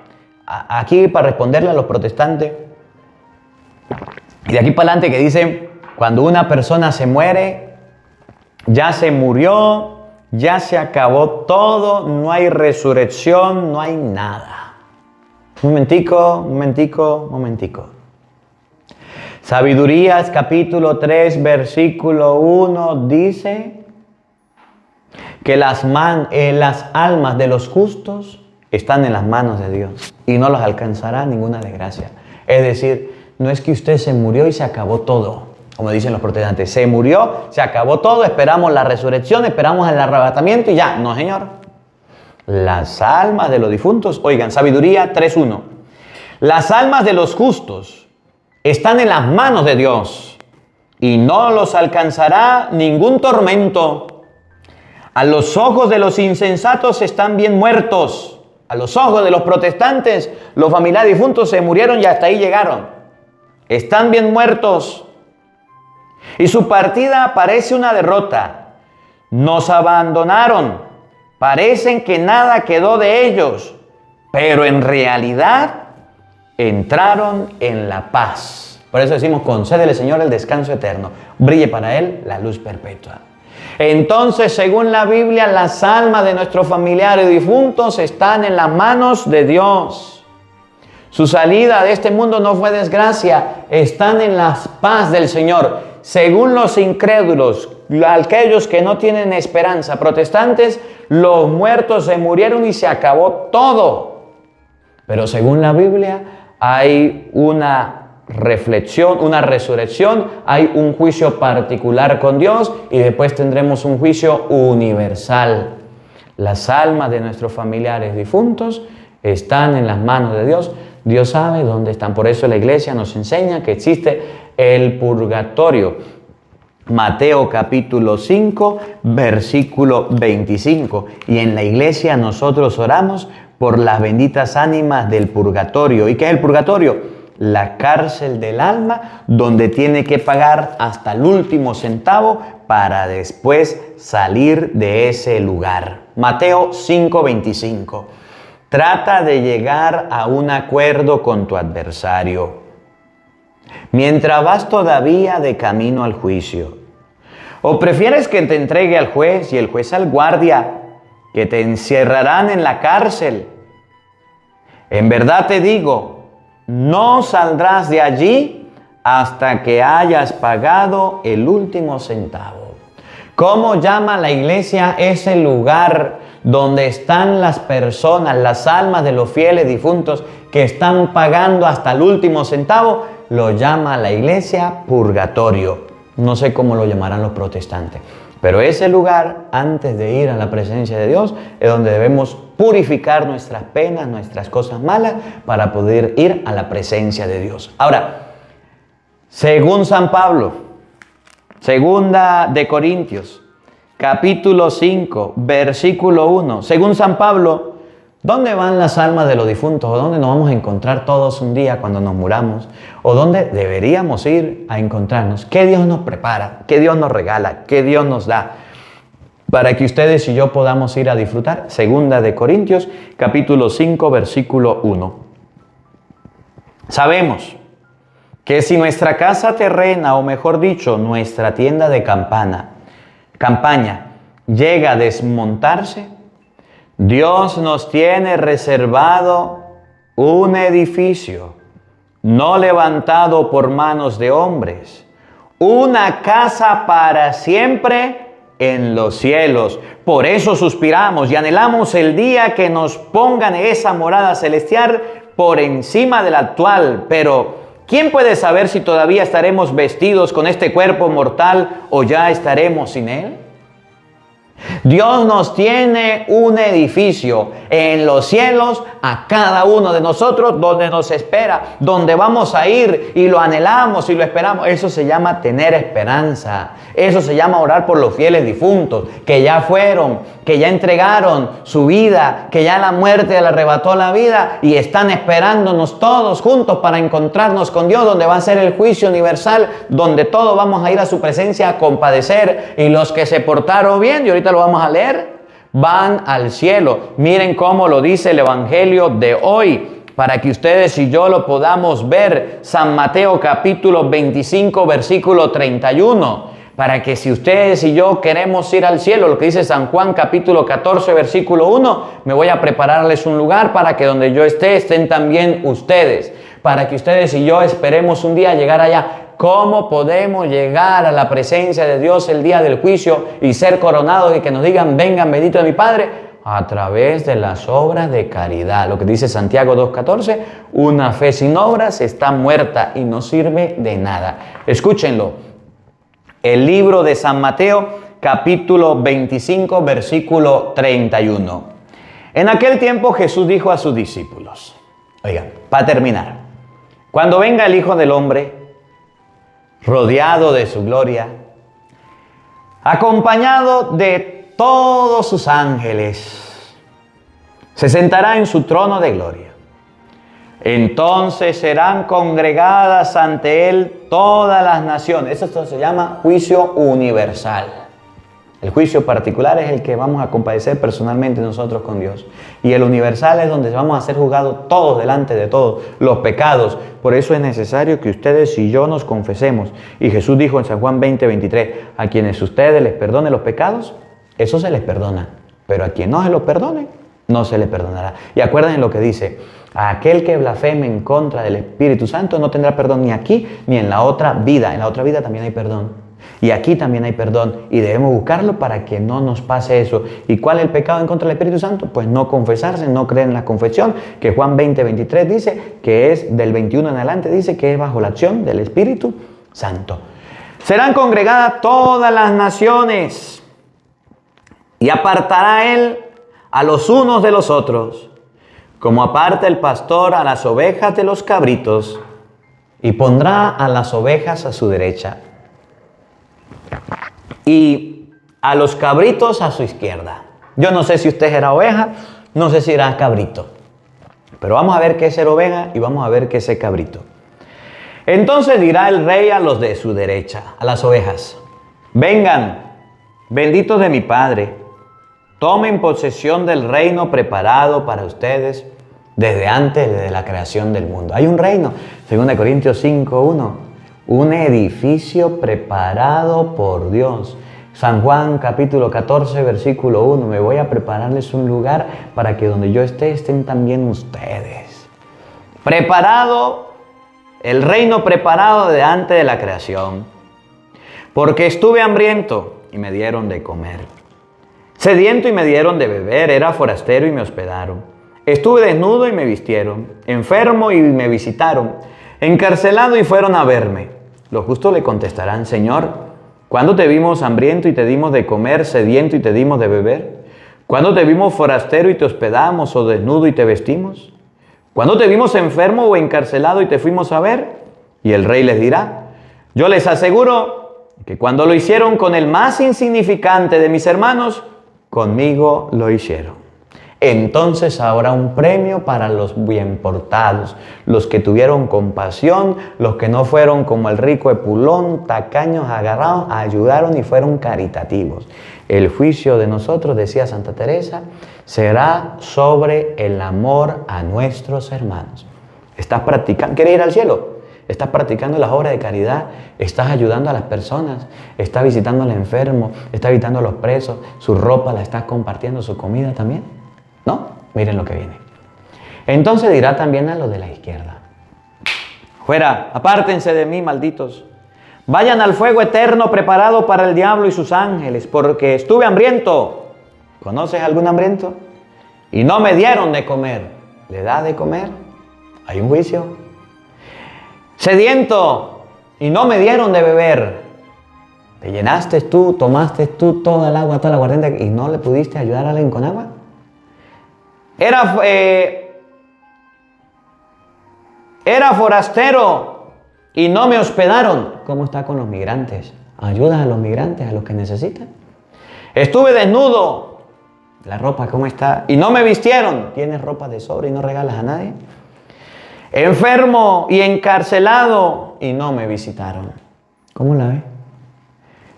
Aquí para responderle a los protestantes. Y de aquí para adelante que dice, cuando una persona se muere, ya se murió, ya se acabó todo, no hay resurrección, no hay nada. Un momentico. Sabidurías capítulo 3, versículo 1 dice que las almas de los justos están en las manos de Dios y no los alcanzará ninguna desgracia. Es decir, no es que usted se murió y se acabó todo, como dicen los protestantes. Se murió, se acabó todo, esperamos la resurrección, esperamos el arrebatamiento y ya. No, señor. Las almas de los difuntos, oigan, Sabiduría 3.1. Las almas de los justos están en las manos de Dios y no los alcanzará ningún tormento. A los ojos de los insensatos están bien muertos. A los ojos de los protestantes, los familiares difuntos se murieron y hasta ahí llegaron. Están bien muertos. Y su partida parece una derrota. Nos abandonaron. Parecen que nada quedó de ellos. Pero en realidad entraron en la paz. Por eso decimos, concédele, Señor, el descanso eterno. Brille para él la luz perpetua. Entonces, según la Biblia, las almas de nuestros familiares difuntos están en las manos de Dios. Su salida de este mundo no fue desgracia, están en la paz del Señor. Según los incrédulos, aquellos que no tienen esperanza, protestantes, los muertos se murieron y se acabó todo. Pero según la Biblia, hay una reflexión, una resurrección, hay un juicio particular con Dios y después tendremos un juicio universal. Las almas de nuestros familiares difuntos están en las manos de Dios. Dios sabe dónde están. Por eso la iglesia nos enseña que existe el purgatorio. Mateo capítulo 5, versículo 25. Y en la iglesia nosotros oramos por las benditas ánimas del purgatorio. ¿Y qué es el purgatorio? La cárcel del alma, donde tiene que pagar hasta el último centavo para después salir de ese lugar. Mateo 5:25. Trata de llegar a un acuerdo con tu adversario mientras vas todavía de camino al juicio. ¿O prefieres que te entregue al juez y el juez al guardia, que te encerrarán en la cárcel? En verdad te digo, no saldrás de allí hasta que hayas pagado el último centavo. ¿Cómo llama la iglesia ese lugar donde están las personas, las almas de los fieles difuntos que están pagando hasta el último centavo? Lo llama la iglesia purgatorio. No sé cómo lo llamarán los protestantes. Pero ese lugar, antes de ir a la presencia de Dios, es donde debemos purificar nuestras penas, nuestras cosas malas, para poder ir a la presencia de Dios. Ahora, según San Pablo, segunda de Corintios, capítulo 5, versículo 1. Según San Pablo, ¿dónde van las almas de los difuntos? ¿O dónde nos vamos a encontrar todos un día cuando nos muramos? ¿O dónde deberíamos ir a encontrarnos? ¿Qué Dios nos prepara? ¿Qué Dios nos regala? ¿Qué Dios nos da? Para que ustedes y yo podamos ir a disfrutar. Segunda de Corintios, capítulo 5, versículo 1. Sabemos que si nuestra casa terrena, o mejor dicho, nuestra tienda de campaña, llega a desmontarse, Dios nos tiene reservado un edificio no levantado por manos de hombres, una casa para siempre en los cielos. Por eso suspiramos y anhelamos el día que nos pongan esa morada celestial por encima de la actual. Pero ¿quién puede saber si todavía estaremos vestidos con este cuerpo mortal o ya estaremos sin él? Dios nos tiene un edificio en los cielos a cada uno de nosotros, donde nos espera, donde vamos a ir y lo anhelamos y lo esperamos. Eso se llama tener esperanza. Eso se llama orar por los fieles difuntos que ya fueron, que ya entregaron su vida, que ya la muerte le arrebató la vida y están esperándonos todos juntos para encontrarnos con Dios, donde va a ser el juicio universal, donde todos vamos a ir a su presencia a compadecer, y los que se portaron bien, y ahorita lo vamos a leer, van al cielo. Miren cómo lo dice el Evangelio de hoy, para que ustedes y yo lo podamos ver. San Mateo capítulo 25, versículo 31. Para que si ustedes y yo queremos ir al cielo, lo que dice San Juan capítulo 14, versículo 1, me voy a prepararles un lugar para que donde yo esté, estén también ustedes. Para que ustedes y yo esperemos un día llegar allá. ¿Cómo podemos llegar a la presencia de Dios el día del juicio y ser coronados y que nos digan, vengan, bendito de mi Padre? A través de las obras de caridad. Lo que dice Santiago 2:14, una fe sin obras está muerta y no sirve de nada. Escúchenlo. El libro de San Mateo, capítulo 25, versículo 31. En aquel tiempo Jesús dijo a sus discípulos, oigan, para terminar, cuando venga el Hijo del Hombre, rodeado de su gloria, acompañado de todos sus ángeles, se sentará en su trono de gloria. Entonces serán congregadas ante Él todas las naciones. Eso se llama juicio universal. El juicio particular es el que vamos a compadecer personalmente nosotros con Dios. Y el universal es donde vamos a ser juzgados todos delante de todos, los pecados. Por eso es necesario que ustedes y yo nos confesemos. Y Jesús dijo en San Juan 20:23, a quienes ustedes les perdonen los pecados, eso se les perdona. Pero a quien no se los perdone, no se les perdonará. Y acuérdense lo que dice, a aquel que blasfeme en contra del Espíritu Santo no tendrá perdón ni aquí ni en la otra vida. En la otra vida también hay perdón. Y aquí también hay perdón y debemos buscarlo para que no nos pase eso. ¿Y cuál es el pecado en contra del Espíritu Santo? Pues no confesarse, no creer en la confesión, que Juan 20:23 dice que es del 21 en adelante, dice que es bajo la acción del Espíritu Santo. Serán congregadas todas las naciones y apartará Él a los unos de los otros, como aparta el pastor a las ovejas de los cabritos, y pondrá a las ovejas a su derecha y a los cabritos a su izquierda. Yo no sé si usted era oveja, no sé si era cabrito, pero vamos a ver qué es ser oveja y vamos a ver qué es ser cabrito. Entonces dirá el rey a los de su derecha, a las ovejas, vengan, benditos de mi Padre, tomen posesión del reino preparado para ustedes desde antes de la creación del mundo. Hay un reino, 2 Corintios 5:1. Un edificio preparado por Dios. San Juan capítulo 14 versículo 1. Me voy a prepararles un lugar para que donde yo esté, estén también ustedes. Preparado, el reino preparado de antes de la creación. Porque estuve hambriento y me dieron de comer. Sediento y me dieron de beber. Era forastero y me hospedaron. Estuve desnudo y me vistieron. Enfermo y me visitaron. Encarcelado y fueron a verme. Los justos le contestarán, Señor, ¿cuándo te vimos hambriento y te dimos de comer, sediento y te dimos de beber? ¿Cuándo te vimos forastero y te hospedamos o desnudo y te vestimos? ¿Cuándo te vimos enfermo o encarcelado y te fuimos a ver? Y el rey les dirá, yo les aseguro que cuando lo hicieron con el más insignificante de mis hermanos, conmigo lo hicieron. Entonces habrá un premio para los bien portados, los que tuvieron compasión, los que no fueron como el rico Epulón, tacaños, agarrados, ayudaron y fueron caritativos. El juicio de nosotros, decía Santa Teresa, será sobre el amor a nuestros hermanos. ¿Estás practicando? ¿Quieres ir al cielo? ¿Estás practicando las obras de caridad? ¿Estás ayudando a las personas? ¿Estás visitando al enfermo? ¿Estás visitando a los presos? ¿Su ropa la estás compartiendo? ¿Su comida también? ¿No? Miren lo que viene. Entonces dirá también a los de la izquierda, fuera, apártense de mí, malditos. Vayan al fuego eterno preparado para el diablo y sus ángeles, porque estuve hambriento. ¿Conoces algún hambriento? Y no me dieron de comer. ¿Le da de comer? Hay un juicio. Sediento y no me dieron de beber. ¿Te llenaste tú, tomaste tú toda el agua, toda la aguardiente y no le pudiste ayudar a alguien con agua? Era forastero y no me hospedaron. ¿Cómo está con los migrantes? ¿Ayudas a los migrantes, a los que necesitan? Estuve desnudo. La ropa, ¿cómo está? Y no me vistieron. ¿Tienes ropa de sobra y no regalas a nadie? Enfermo y encarcelado y no me visitaron. ¿Cómo la ves?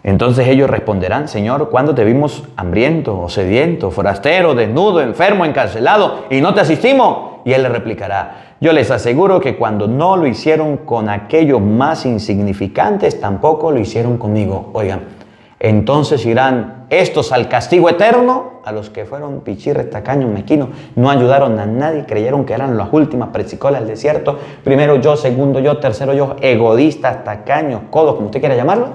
Entonces ellos responderán, Señor, ¿cuándo te vimos hambriento o sediento, forastero, desnudo, enfermo, encarcelado y no te asistimos? Y Él le replicará, yo les aseguro que cuando no lo hicieron con aquellos más insignificantes, tampoco lo hicieron conmigo. Oigan, Entonces irán estos al castigo eterno, a los que fueron pichirres, tacaños, mezquinos, no ayudaron a nadie, creyeron que eran las últimas persicolas del desierto, primero yo, segundo yo, tercero yo, egoístas, tacaños, codos, como usted quiera llamarlo.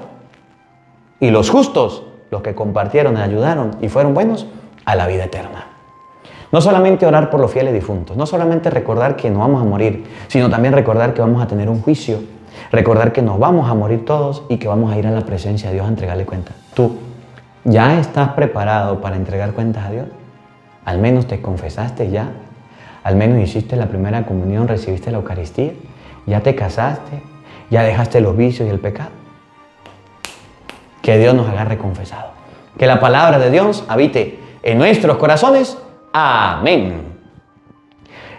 Y los justos, los que compartieron, ayudaron y fueron buenos, a la vida eterna. No solamente orar por los fieles difuntos, no solamente recordar que nos vamos a morir, sino también recordar que vamos a tener un juicio, recordar que nos vamos a morir todos y que vamos a ir a la presencia de Dios a entregarle cuentas. ¿Tú ya estás preparado para entregar cuentas a Dios? ¿Al menos te confesaste ya? ¿Al menos hiciste la primera comunión, recibiste la Eucaristía? ¿Ya te casaste? ¿Ya dejaste los vicios y el pecado? Que Dios nos agarre confesado. Que la palabra de Dios habite en nuestros corazones. Amén.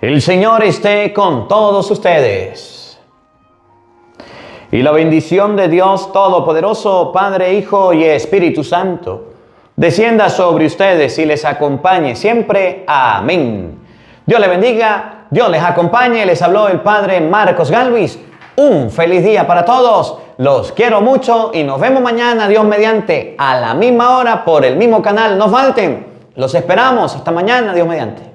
El Señor esté con todos ustedes. Y la bendición de Dios Todopoderoso, Padre, Hijo y Espíritu Santo, descienda sobre ustedes y les acompañe siempre. Amén. Dios les bendiga, Dios les acompañe. Les habló el Padre Marcos Galvis. Un feliz día para todos. Los quiero mucho y nos vemos mañana, Dios mediante, a la misma hora por el mismo canal. No falten. Los esperamos. Hasta mañana, Dios mediante.